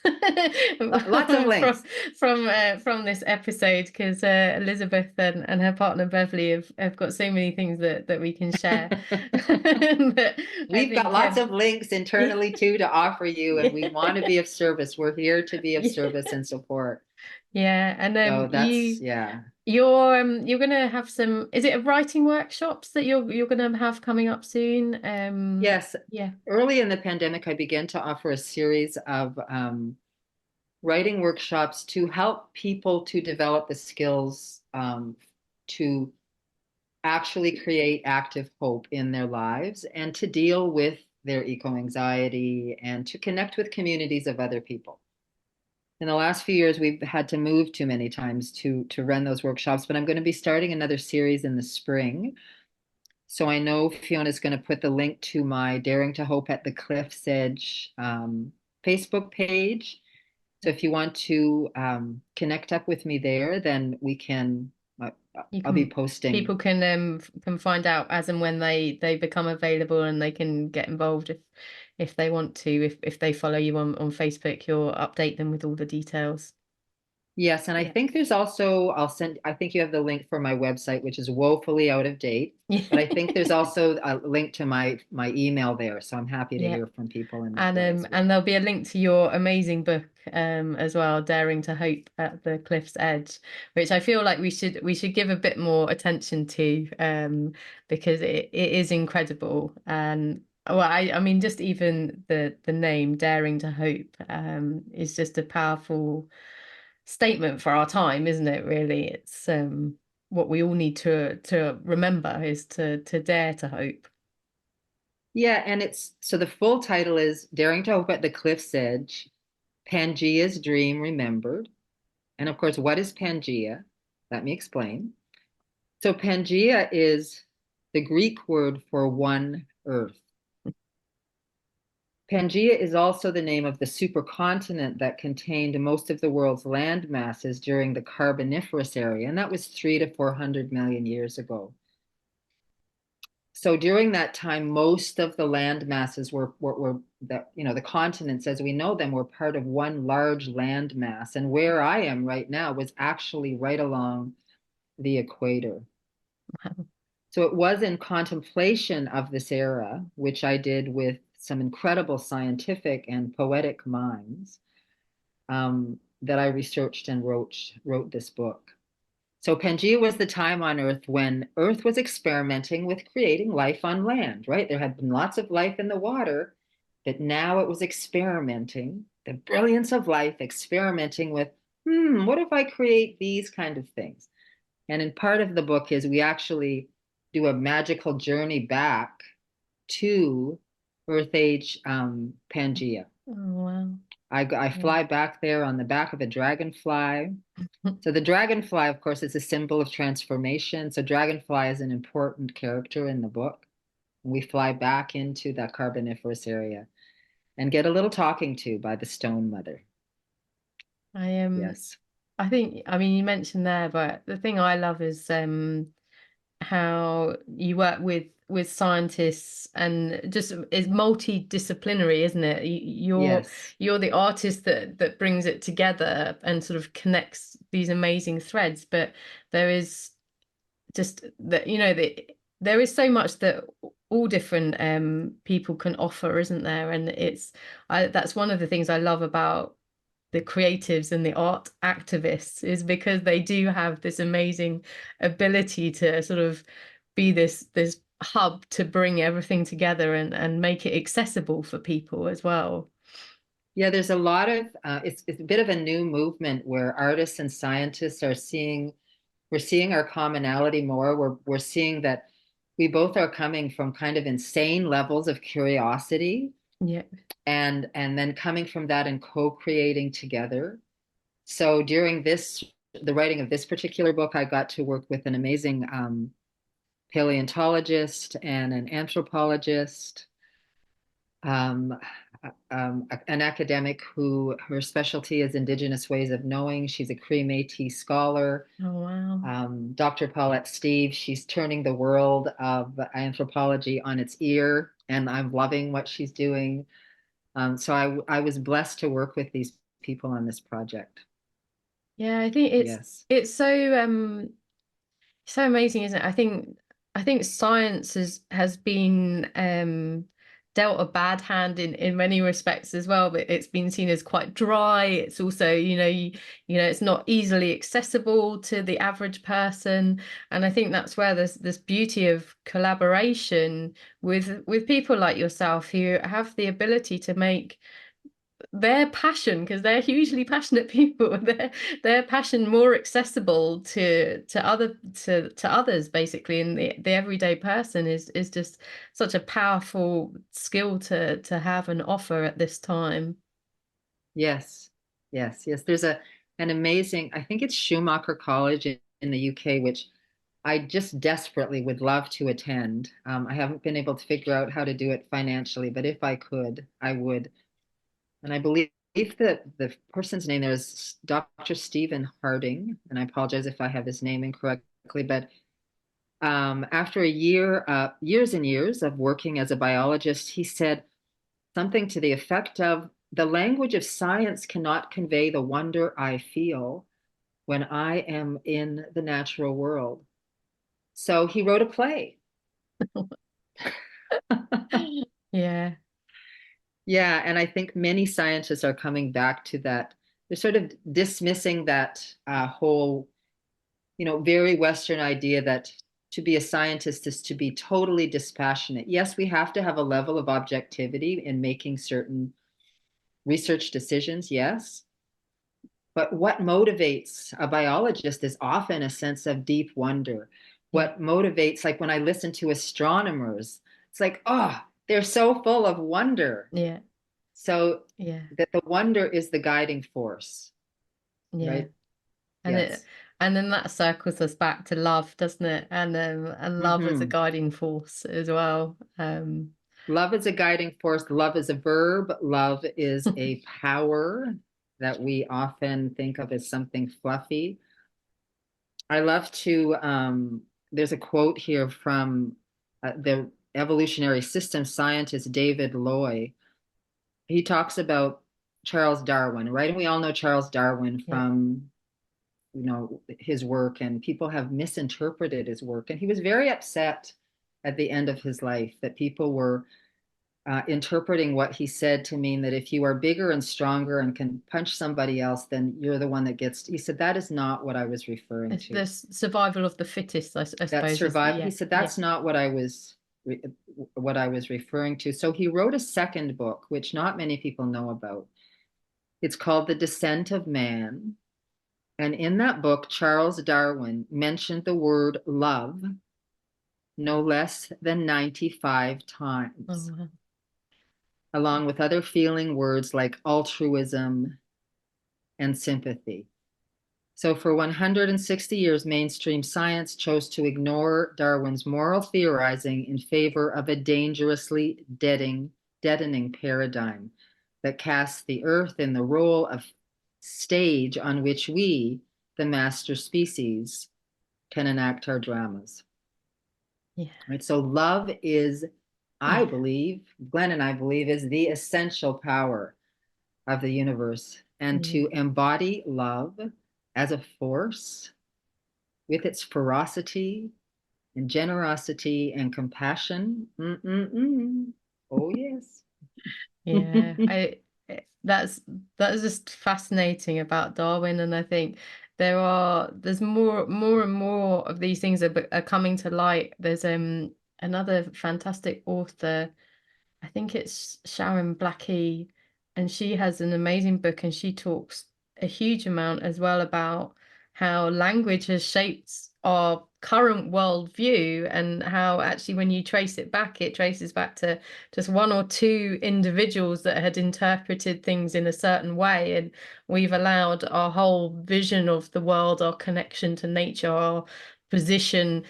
S3: Lots of links
S1: from this episode, because Elizabeth and her partner Beverly have got so many things that we can share.
S3: We've got lots of links internally too to offer you, and we want to be of service. We're here to be of service and support.
S1: Yeah, and
S3: So that's
S1: you're gonna have some, is it writing workshops that you're gonna have coming up soon?
S3: Yes.
S1: Yeah.
S3: Early in the pandemic, I began to offer a series of writing workshops to help people to develop the skills to actually create active hope in their lives and to deal with their eco-anxiety and to connect with communities of other people. In the last few years, we've had to move too many times to run those workshops, but I'm going to be starting another series in the spring. So I know Fiona's going to put the link to my Daring to Hope at the Cliff's Edge Facebook page. So if you want to connect up with me there, then we can. I'll be posting.
S1: People can find out as and when they become available, and they can get involved if they want to. If they follow you on Facebook, you'll update them with all the details.
S3: Yes, and I think there's also, I think you have the link for my website, which is woefully out of date. But I think there's also a link to my email there. So I'm happy to hear from people.
S1: And there'll be a link to your amazing book as well, Daring to Hope at the Cliff's Edge, which I feel like we should give a bit more attention to, because it is incredible. And well, I mean, just even the name Daring to Hope is just a powerful statement for our time, isn't it? Really, it's what we all need to remember is to dare to hope.
S3: Yeah, and so the full title is Daring to Hope at the Cliff's Edge, Pangea's Dream Remembered. And of course, what is Pangea? Let me explain. So Pangea is the Greek word for one earth. Pangea is also the name of the supercontinent that contained most of the world's land masses during the Carboniferous era, and that was 300 to 400 million years ago. So during that time, most of the land masses were the continents as we know them were part of one large land mass. And where I am right now was actually right along the equator.
S1: Wow.
S3: So it was in contemplation of this era, which I did with some incredible scientific and poetic minds, that I researched and wrote this book. So Pangea was the time on Earth when Earth was experimenting with creating life on land, right? There had been lots of life in the water, but now it was experimenting, the brilliance of life, experimenting with what if I create these kind of things? And in part of the book is we actually do a magical journey back to Earth Age Pangea.
S1: Oh, wow.
S3: I
S1: Yeah.
S3: fly back there on the back of a dragonfly. So the dragonfly, of course, is a symbol of transformation. So dragonfly is an important character in the book. We fly back into that Carboniferous area and get a little talking to by the Stone Mother.
S1: I am.
S3: Yes.
S1: I think, I mean, you mentioned there, but the thing I love is how you work with scientists and just is multidisciplinary, isn't it?
S3: Yes.
S1: You're the artist that brings it together and sort of connects these amazing threads, but there is just that, there is so much that all different people can offer, isn't there? And that's one of the things I love about the creatives and the art activists, is because they do have this amazing ability to sort of be this hub to bring everything together and make it accessible for people as well.
S3: Yeah, there's a lot of it's a bit of a new movement where artists and scientists are seeing we're seeing our commonality more. We're seeing that we both are coming from kind of insane levels of curiosity
S1: Yeah.
S3: and then coming from that and co-creating together. So during the writing of this particular book, I got to work with an amazing paleontologist and an anthropologist, um, an academic who her specialty is indigenous ways of knowing. She's a Cree Métis scholar.
S1: Oh, wow.
S3: Dr. Paulette Steve, she's turning the world of anthropology on its ear, and I'm loving what she's doing. So I was blessed to work with these people on this project.
S1: Yeah, I think
S3: Yes.
S1: it's so amazing, isn't it? I think science has been dealt a bad hand in many respects as well, but it's been seen as quite dry. It's also, it's not easily accessible to the average person. And I think that's where there's this beauty of collaboration with people like yourself who have the ability to make their passion, because they're hugely passionate people, their passion more accessible to others, basically. And the everyday person is just such a powerful skill to have and offer at this time.
S3: Yes. Yes. Yes. There's an amazing, I think it's Schumacher College in the UK, which I just desperately would love to attend. I haven't been able to figure out how to do it financially, but if I could, I would. And I believe that the person's name there is Dr. Stephen Harding, and I apologize if I have his name incorrectly, but after years and years of working as a biologist, he said something to the effect of, the language of science cannot convey the wonder I feel when I am in the natural world. So he wrote a play.
S1: Yeah,
S3: Yeah, and I think many scientists are coming back to that. They're sort of dismissing that whole, very Western idea that to be a scientist is to be totally dispassionate. Yes, we have to have a level of objectivity in making certain research decisions, yes. But what motivates a biologist is often a sense of deep wonder.
S1: yeah,
S3: What motivates, like when I listen to astronomers, it's like, oh, they're so full of wonder.
S1: yeah,
S3: So
S1: yeah,
S3: that the wonder is the guiding force,
S1: yeah.
S3: right?
S1: And it
S3: Yes.
S1: and then that circles us back to love, doesn't it? And love as a
S3: Hmm.
S1: guiding force as well.
S3: Love is a guiding force. Love is a verb. Love is a power that we often think of as something fluffy. I love to, there's a quote here from the evolutionary system scientist David Loy. He talks about Charles Darwin, right? And we all know Charles Darwin
S1: Yeah.
S3: from, his work, and people have misinterpreted his work. And he was very upset at the end of his life that people were interpreting what he said to mean that if you are bigger and stronger and can punch somebody else, then you're the one that gets. He said that is not what I was referring
S1: It's
S3: to.
S1: the survival of the fittest, I
S3: That
S1: suppose, is
S3: survive. He
S1: yeah,
S3: said
S1: yeah.
S3: that's not what I was referring to. So he wrote a second book, which not many people know about. It's called The Descent of Man. And in that book, Charles Darwin mentioned the word love no less than 95
S1: Oh,
S3: times,
S1: wow.
S3: along with other feeling words like altruism and sympathy. So, for 160 years, mainstream science chose to ignore Darwin's moral theorizing in favor of a dangerously deadening paradigm that casts the earth in the role of stage on which we, the master species, can enact our dramas.
S1: Yeah.
S3: Right? So, love is, I
S1: Yeah.
S3: believe, Glenn and I believe, is the essential power of the universe. And
S1: Yeah.
S3: to embody love as a force with its ferocity and generosity and compassion. Oh, yes.
S1: Yeah, that's just fascinating about Darwin, and I think there's more and more of these things are coming to light. There's another fantastic author, I think it's Sharon Blackie, and she has an amazing book, and she talks a huge amount as well about how language has shaped our current worldview, and how actually when you trace it back, it traces back to just one or two individuals that had interpreted things in a certain way, and we've allowed our whole vision of the world, our connection to nature, our position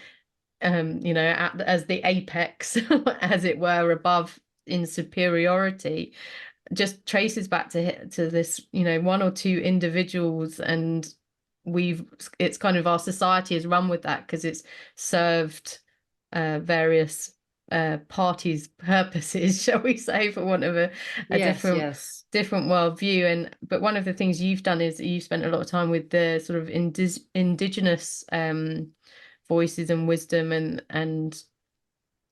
S1: as the apex, as it were, above in superiority, just traces back to this, one or two individuals, and it's kind of our society has run with that because it's served various parties' purposes, shall we say, for want of a
S3: Yes, yes.
S1: different worldview. But one of the things you've done is you've spent a lot of time with the sort of indigenous voices and wisdom, and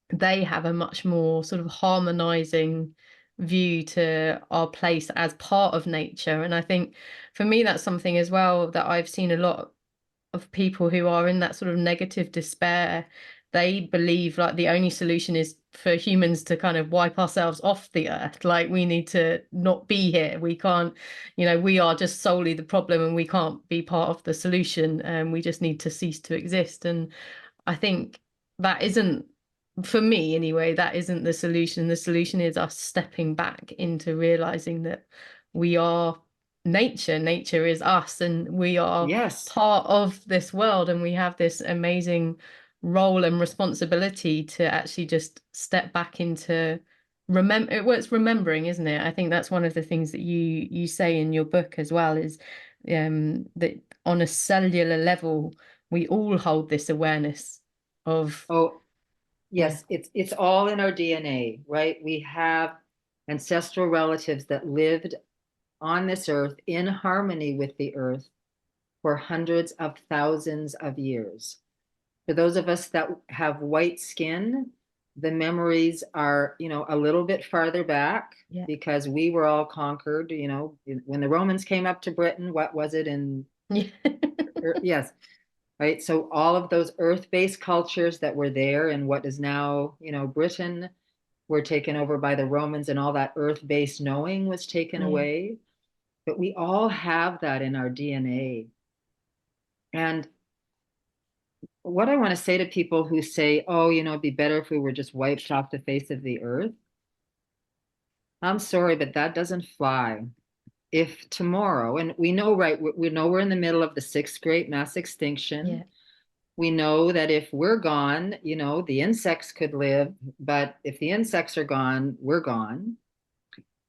S1: they have a much more sort of harmonizing view to our place as part of nature. And I think for me, that's something as well that I've seen a lot of people who are in that sort of negative despair. They believe like the only solution is for humans to kind of wipe ourselves off the earth. Like we need to not be here. We can't, we are just solely the problem and we can't be part of the solution. And we just need to cease to exist. And I think that isn't, for me anyway, that isn't the solution. The solution is us stepping back into realizing that we are nature. Nature is us, and we are
S3: Yes.
S1: part of this world, and we have this amazing role and responsibility to actually just step back into it's remembering, isn't it? I think that's one of the things that you say in your book as well, is that on a cellular level we all hold this awareness of.
S3: Oh,
S1: Yeah.
S3: yes. It's all in our DNA, right? We have ancestral relatives that lived on this earth in harmony with the earth for hundreds of thousands of years. For those of us that have white skin, the memories are, a little bit farther back
S1: Yeah.
S3: because we were all conquered, when the Romans came up to Britain, what was it in,
S1: Yeah.
S3: yes, right? So all of those earth-based cultures that were there in what is now, Britain were taken over by the Romans, and all that earth-based knowing was taken
S1: Yeah.
S3: away. But we all have that in our DNA. And what I want to say to people who say, oh, it'd be better if we were just wiped off the face of the earth. I'm sorry, but that doesn't fly. If tomorrow, and we know, right, we know we're in the middle of the sixth great mass extinction.
S1: Yeah.
S3: We know that if we're gone, the insects could live, but if the insects are gone, we're gone.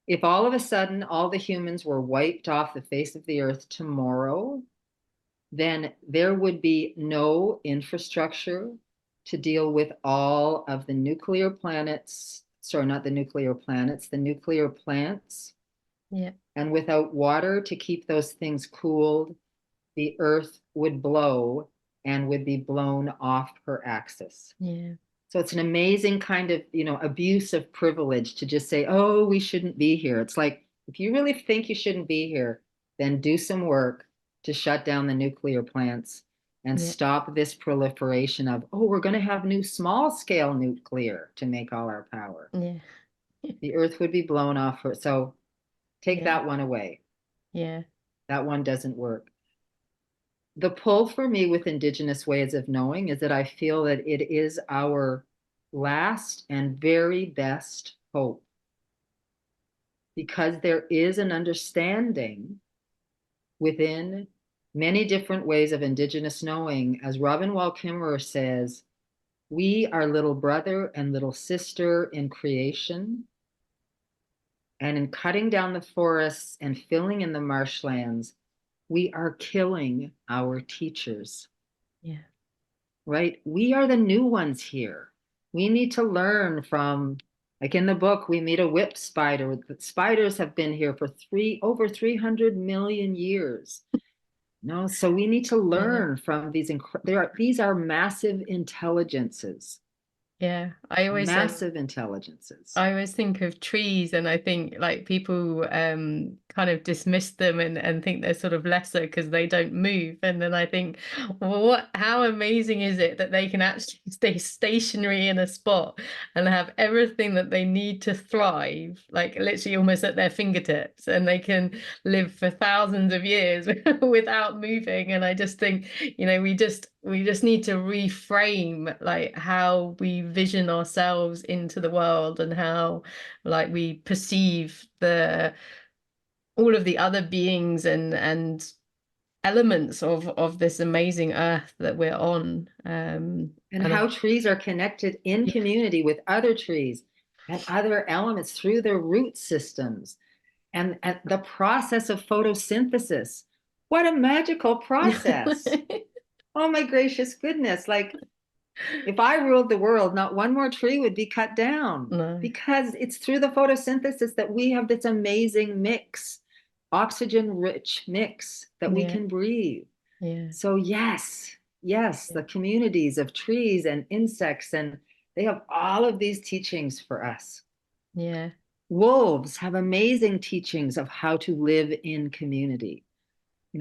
S3: If all of a sudden all the humans were wiped off the face of the earth tomorrow, then there would be no infrastructure to deal with all of the nuclear planets, sorry, not the nuclear planets, the nuclear plants.
S1: Yeah.
S3: And without water to keep those things cooled, the earth would blow and would be blown off her axis.
S1: Yeah.
S3: So it's an amazing kind of, abuse of privilege to just say, oh, we shouldn't be here. It's like, if you really think you shouldn't be here, then do some work to shut down the nuclear plants and
S1: Yeah.
S3: stop this proliferation of, oh, we're going to have new small scale nuclear to make all our power.
S1: Yeah.
S3: The earth would be blown off her. So take
S1: Yeah.
S3: that one away.
S1: Yeah.
S3: That one doesn't work. the pull for me with indigenous ways of knowing is that I feel that it is our last and very best hope, because there is an understanding within many different ways of indigenous knowing. As Robin Wall Kimmerer says, we are little brother and little sister in creation. And in cutting down the forests and filling in the marshlands, we are killing our teachers.
S1: Yeah.
S3: Right? We are the new ones here. We need to learn from, like in the book, we meet a whip spider. The spiders have been here for over 300 million years. No, so we need to learn from these are massive intelligences,
S1: Yeah.
S3: massive intelligences.
S1: I always think of trees, and I think like people kind of dismiss them and think they're sort of lesser because they don't move. And then I think, well, how amazing is it that they can actually stay stationary in a spot and have everything that they need to thrive, like literally almost at their fingertips, and they can live for thousands of years without moving. And I just think, we just need to reframe like how we vision ourselves into the world, and how like we perceive the all of the other beings and elements of this amazing earth that we're on.
S3: And how trees are connected in
S1: Yeah.
S3: community with other trees and other elements through their root systems, and the process of photosynthesis. What a magical process. Oh my gracious goodness. Like, if I ruled the world, not one more tree would be cut down,
S1: No.
S3: because it's through the photosynthesis that we have this amazing mix, oxygen rich mix that we
S1: Yeah.
S3: can breathe.
S1: Yeah.
S3: So, yes, the communities of trees and insects, and they have all of these teachings for us.
S1: Yeah.
S3: Wolves have amazing teachings of how to live in community.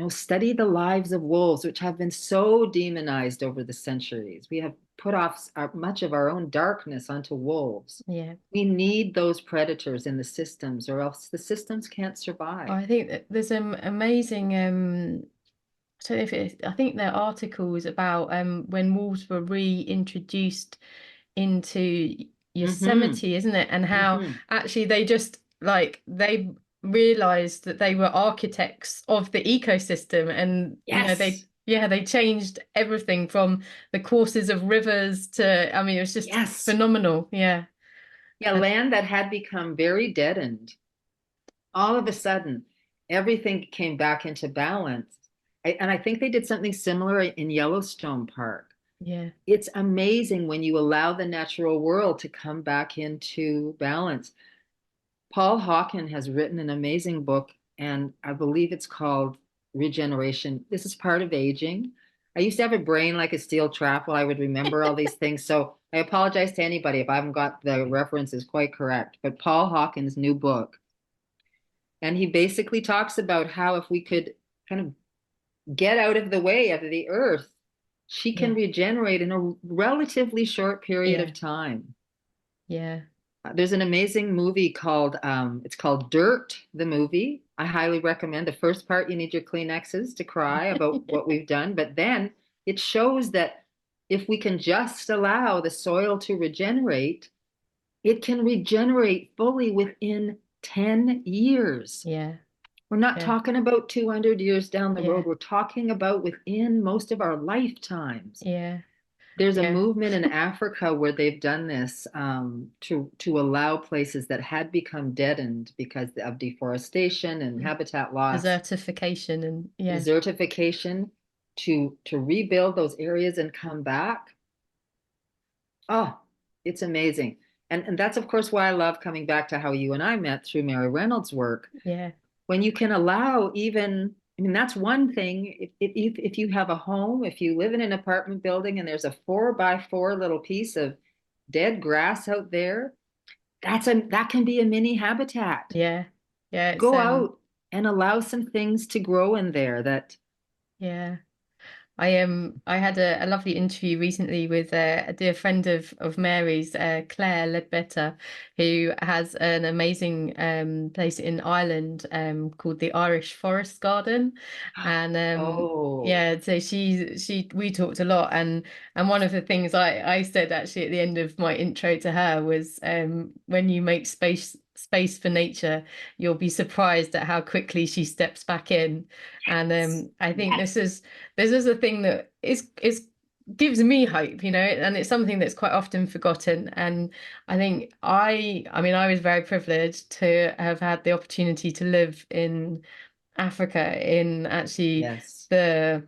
S3: Study the lives of wolves, which have been so demonized over the centuries. We have put off much of our own darkness onto wolves.
S1: Yeah.
S3: We need those predators in the systems, or else the systems can't survive.
S1: I think that there's some amazing so if I think there are articles about when wolves were reintroduced into
S3: Mm-hmm.
S1: Yosemite, isn't it? And how
S3: Mm-hmm.
S1: actually they just like they realized that they were architects of the ecosystem, and
S3: Yes.
S1: they changed everything from the courses of rivers to, I mean, it was just
S3: Yes.
S1: phenomenal. Yeah.
S3: Yeah, land that had become very deadened, all of a sudden, everything came back into balance. And I think they did something similar in Yellowstone Park.
S1: Yeah.
S3: It's amazing when you allow the natural world to come back into balance. Paul Hawken has written an amazing book, and I believe it's called Regeneration. This is part of aging. I used to have a brain like a steel trap while I would remember all these things. So I apologize to anybody if I haven't got the references quite correct. But Paul Hawken's new book, and he basically talks about how if we could kind of get out of the way of the earth, she can
S1: Yeah.
S3: regenerate in a relatively short period
S1: Yeah.
S3: of time.
S1: Yeah.
S3: There's an amazing movie called it's called Dirt, the movie. I highly recommend. The first part, you need your Kleenexes to cry about what we've done, but then it shows that if we can just allow the soil to regenerate, it can regenerate fully within 10 years.
S1: Yeah.
S3: We're not
S1: Yeah.
S3: talking about 200 years down the
S1: Yeah.
S3: road. We're talking about within most of our lifetimes.
S1: Yeah.
S3: There's a
S1: Yeah.
S3: movement in Africa where they've done this to allow places that had become deadened because of deforestation and
S1: Yeah.
S3: habitat loss,
S1: Desertification and yeah.
S3: desertification, to rebuild those areas and come back. Oh, it's amazing. And that's of course why I love coming back to how you and I met through Mary Reynolds' work.
S1: Yeah.
S3: When you can allow, even, I mean, that's one thing. If you have a home, if you live in an apartment building and there's a 4x4 little piece of dead grass out there, that can be a mini habitat.
S1: Yeah. Yeah. It's
S3: Go out and allow some things to grow in there that
S1: yeah. I had a lovely interview recently with a dear friend of Mary's, Claire Ledbetter, who has an amazing place in Ireland called the Irish Forest Garden, and
S3: Oh,
S1: yeah, so she we talked a lot, and one of the things I said actually at the end of my intro to her was when you make space for nature, you'll be surprised at how quickly she steps back in, and
S3: yes.
S1: I think
S3: Yes.
S1: this is a thing that is gives me hope, and it's something that's quite often forgotten. And I think I mean, I was very privileged to have had the opportunity to live in Africa in actually
S3: Yes.
S1: the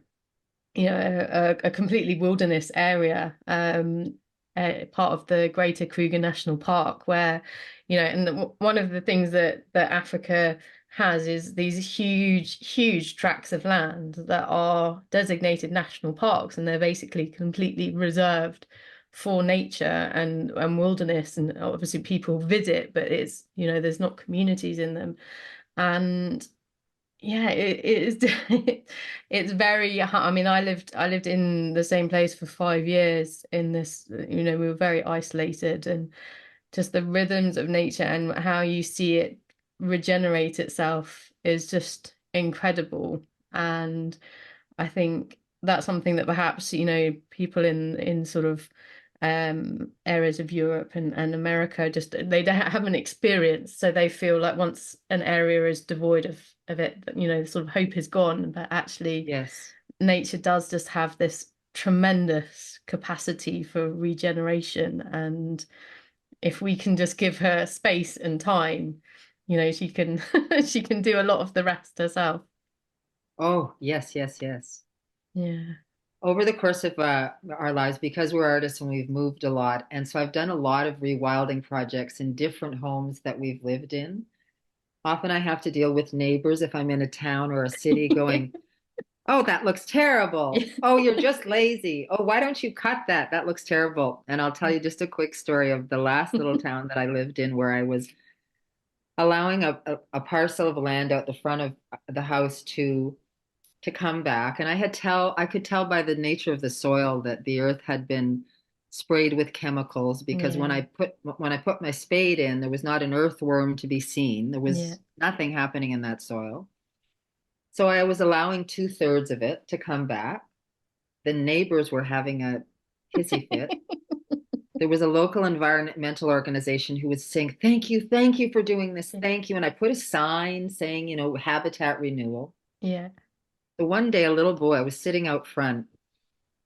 S1: a completely wilderness area, part of the Greater Kruger National Park, where, and one of the things that Africa has is these huge tracts of land that are designated national parks, and they're basically completely reserved for nature and wilderness, and obviously people visit, but it's, there's not communities in them. And yeah, it is. It's very. I mean, I lived in the same place for 5 years. In this, we were very isolated, and just the rhythms of nature and how you see it regenerate itself is just incredible. And I think that's something that perhaps, people in sort of areas of Europe and America just they don't haven't experienced. So they feel like once an area is devoid of it, sort of hope is gone. But actually,
S3: Yes.
S1: nature does just have this tremendous capacity for regeneration. And if we can just give her space and time, she can she can do a lot of the rest herself.
S3: Oh, yes, yes, yes.
S1: Yeah.
S3: Over the course of our lives, because we're artists and we've moved a lot, and so I've done a lot of rewilding projects in different homes that we've lived in. Often I have to deal with neighbors if I'm in a town or a city going, "Oh, that looks terrible. Oh, you're just lazy. Oh, why don't you cut that? That looks terrible." And I'll tell you just a quick story of the last little town that I lived in where I was allowing a parcel of land out the front of the house to come back. And I could tell by the nature of the soil that the earth had been sprayed with chemicals because
S1: Yeah.
S3: when I put my spade in, there was not an earthworm to be seen. There
S1: Yeah.
S3: was nothing happening in that soil. So I was allowing two-thirds of it to come back. The neighbors were having a hissy fit. There was a local environmental organization who was saying, thank you for doing this. Thank you. And I put a sign saying, habitat renewal.
S1: Yeah.
S3: So one day, a little boy, I was sitting out front,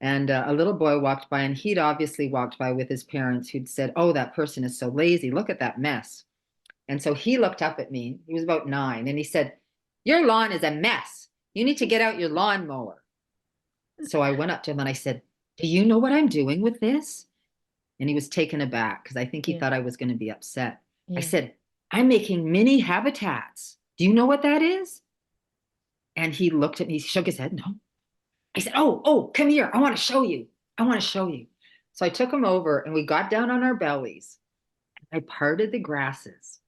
S3: and a little boy walked by, and he'd obviously walked by with his parents who'd said, "Oh, that person is so lazy. Look at that mess." And so he looked up at me. He was about 9, and he said, "Your lawn is a mess. You need to get out your lawnmower." So I went up to him and I said, "Do you know what I'm doing with this?" And he was taken aback because I think he
S1: Yeah.
S3: thought I was going to be upset. I
S1: Yeah.
S3: said, "I'm making mini habitats. Do you know what that is?" And he looked at me, he shook his head, "No." I said, "Oh, come here. I want to show you. I want to show you." So I took him over and we got down on our bellies. I parted the grasses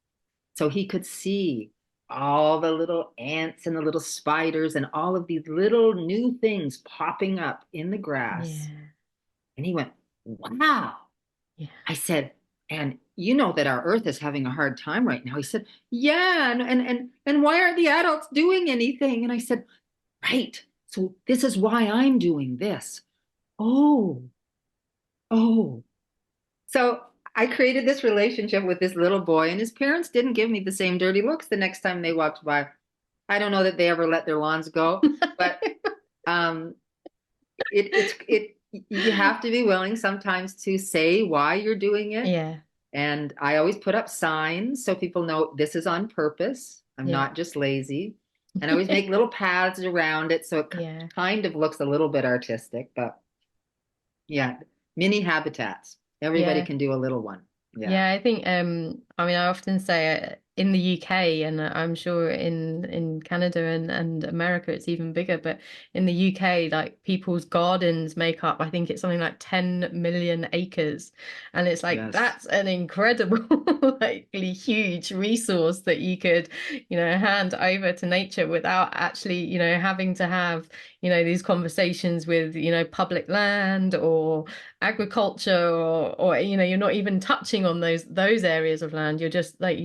S3: so he could see all the little ants and the little spiders and all of these little new things popping up in the grass.
S1: Yeah.
S3: And he went, "Wow."
S1: Yeah.
S3: I said, "And you know that our earth is having a hard time right now." He said, "Yeah, and why aren't the adults doing anything?" And I said, "Right. So this is why I'm doing this." Oh, oh. So I created this relationship with this little boy, and his parents didn't give me the same dirty looks the next time they walked by. I don't know that they ever let their lawns go, but um, it you have to be willing sometimes to say why you're doing it.
S1: Yeah.
S3: And I always put up signs so people know this is on purpose. I'm
S1: Yeah.
S3: not just lazy. And I always make little paths around it so it
S1: Yeah.
S3: kind of looks a little bit artistic, but yeah, mini habitats. Everybody
S1: Yeah.
S3: can do a little one. Yeah.
S1: Yeah, I think I mean I often say in the UK, and I'm sure in Canada and America it's even bigger, but in the UK, like people's gardens make up, I think it's something like 10 million acres. And it's like
S3: Yes.
S1: that's an incredible, like huge resource that you could, hand over to nature without actually, having to have, these conversations with, public land or agriculture or you're not even touching on those areas of land. You're just like,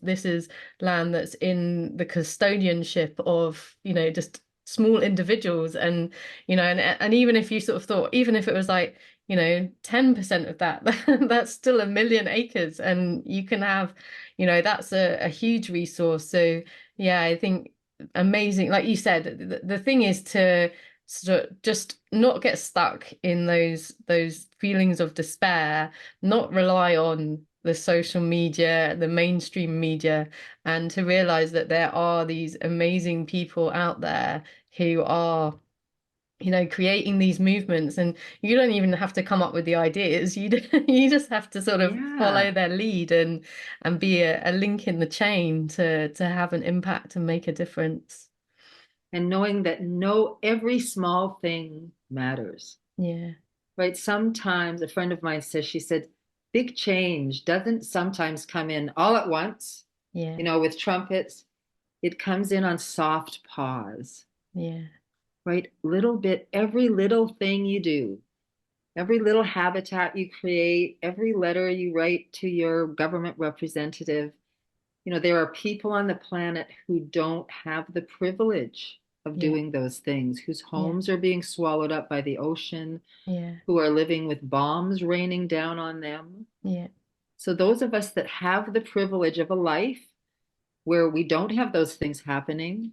S1: this is land that's in the custodianship of, just small individuals. And and even if you sort of thought, even if it was like 10% of that, that's still 1 million acres, and you can have, that's a huge resource. So yeah, I think amazing. Like you said, the thing is to sort of just not get stuck in those feelings of despair, not rely on the social media, the mainstream media, and to realize that there are these amazing people out there who are creating these movements, and you don't even have to come up with the ideas. You just have to sort of follow
S3: Yeah.
S1: their lead and be a link in the chain to have an impact and make a difference.
S3: And knowing that every small thing matters,
S1: Yeah,
S3: right? Sometimes a friend of mine says, she said, big change doesn't sometimes come in all at once,
S1: yeah,
S3: with trumpets. It comes in on soft pause,
S1: yeah,
S3: right? Little bit, every little thing you do, every little habitat you create, every letter you write to your government representative. There are people on the planet who don't have the privilege of
S1: yeah,
S3: doing those things, whose
S1: yeah,
S3: homes are being swallowed up by the ocean,
S1: yeah,
S3: who are living with bombs raining down on them.
S1: yeah,
S3: So, those of us that have the privilege of a life where we don't have those things happening,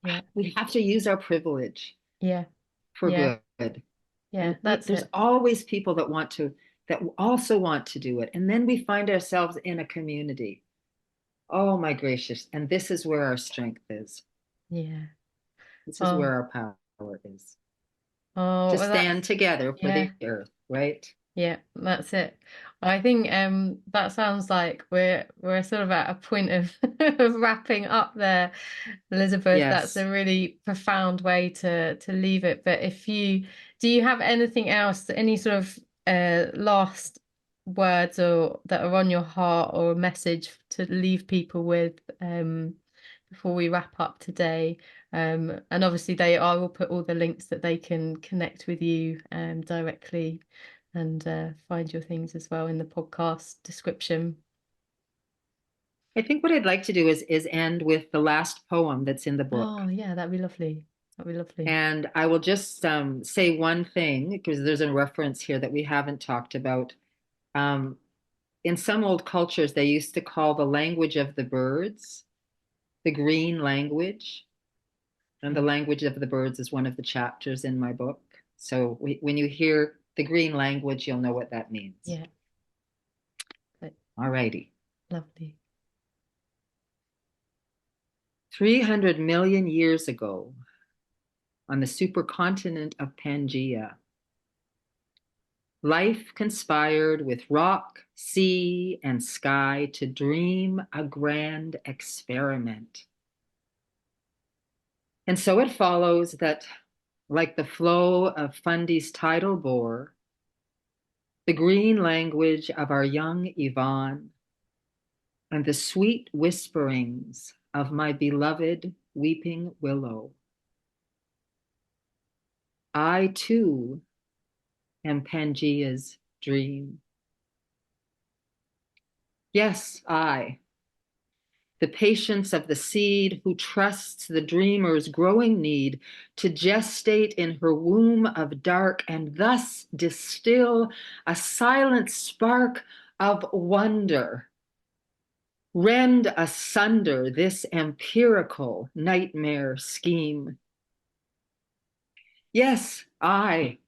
S1: yeah,
S3: we have to use our privilege
S1: yeah,
S3: for
S1: yeah,
S3: good.
S1: yeah,
S3: Right?
S1: that's
S3: There's
S1: it.
S3: always people that also want to do it. And then we find ourselves in a community. Oh my gracious. And this is where our strength is.
S1: Yeah.
S3: This is
S1: Oh,
S3: where our power is.
S1: oh,
S3: To
S1: well,
S3: stand
S1: that's,
S3: together for
S1: yeah.
S3: the earth, right?
S1: Yeah, that's it. I think that sounds like we're sort of at a point of of wrapping up there, Elizabeth. That's
S3: Yes.
S1: a really profound way to leave it. But if you do you have anything else, any sort of last words or that are on your heart or a message to leave people with before we wrap up today? And obviously I will put all the links that they can connect with you directly and find your things as well in the podcast description.
S3: I think what I'd like to do is end with the last poem that's in the book.
S1: Oh, yeah, that'd be lovely. That'd be lovely.
S3: And I will just say one thing because there's a reference here that we haven't talked about. Um, in some old cultures, they used to call the language of the birds the green language. And the
S1: Okay.
S3: language of the birds is one of the chapters in my book. So when you hear the green language, you'll know what that means.
S1: Yeah, but
S3: All righty.
S1: lovely.
S3: 300 million years ago, on the supercontinent of Pangaea, life conspired with rock, sea, and sky to dream a grand experiment. And so it follows that, like the flow of Fundy's tidal bore, the green language of our young Yvonne, and the sweet whisperings of my beloved weeping willow. I too am Pangaea's dream. Yes, I, the patience of the seed who trusts the dreamer's growing need to gestate in her womb of dark and thus distill a silent spark of wonder. Rend asunder this empirical nightmare scheme. Yes, I,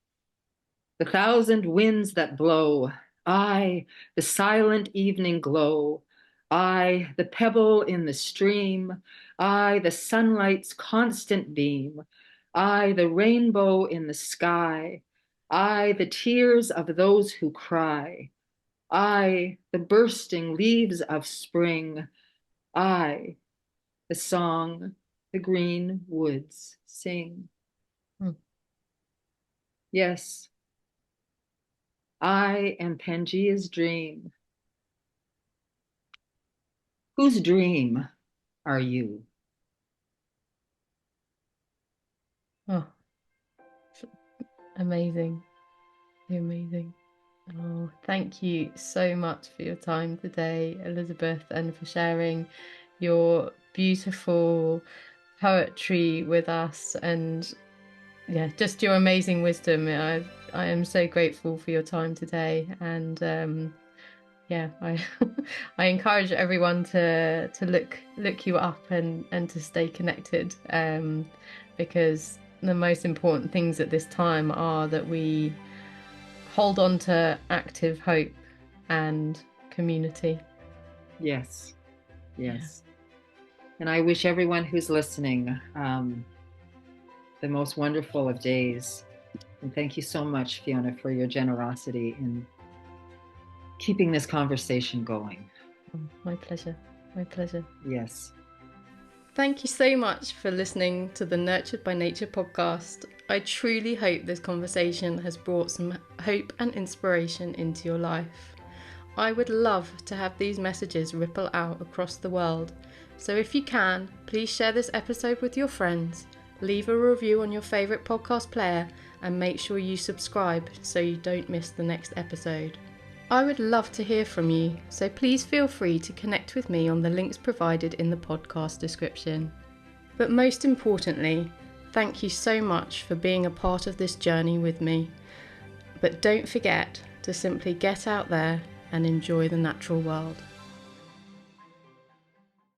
S3: the thousand winds that blow, I, the silent evening glow, I, the pebble in the stream, I, the sunlight's constant beam, I, the rainbow in the sky, I, the tears of those who cry, I, the bursting leaves of spring. I, the song the green woods sing.
S1: Hmm.
S3: Yes, I am Pangea's dream. Whose dream are you?
S1: Oh, amazing. Amazing. Oh, thank you so much for your time today, Elizabeth, and for sharing your beautiful poetry with us, and yeah, just your amazing wisdom. I am so grateful for your time today, and yeah, I I encourage everyone to look you up and to stay connected, because the most important things at this time are that we hold on to active hope and community.
S3: Yes,
S1: Yeah.
S3: yes. And I wish everyone who's listening the most wonderful of days. And thank you so much, Fiona, for your generosity in keeping this conversation going.
S1: Oh, my pleasure. My pleasure.
S3: Yes.
S1: Thank you so much for listening to the Nurtured by Nature podcast. I truly hope this conversation has brought some hope and inspiration into your life. I would love to have these messages ripple out across the world. So if you can, please share this episode with your friends, leave a review on your favourite podcast player, and make sure you subscribe so you don't miss the next episode. I would love to hear from you, so please feel free to connect with me on the links provided in the podcast description. But most importantly, thank you so much for being a part of this journey with me. But don't forget to simply get out there and enjoy the natural world.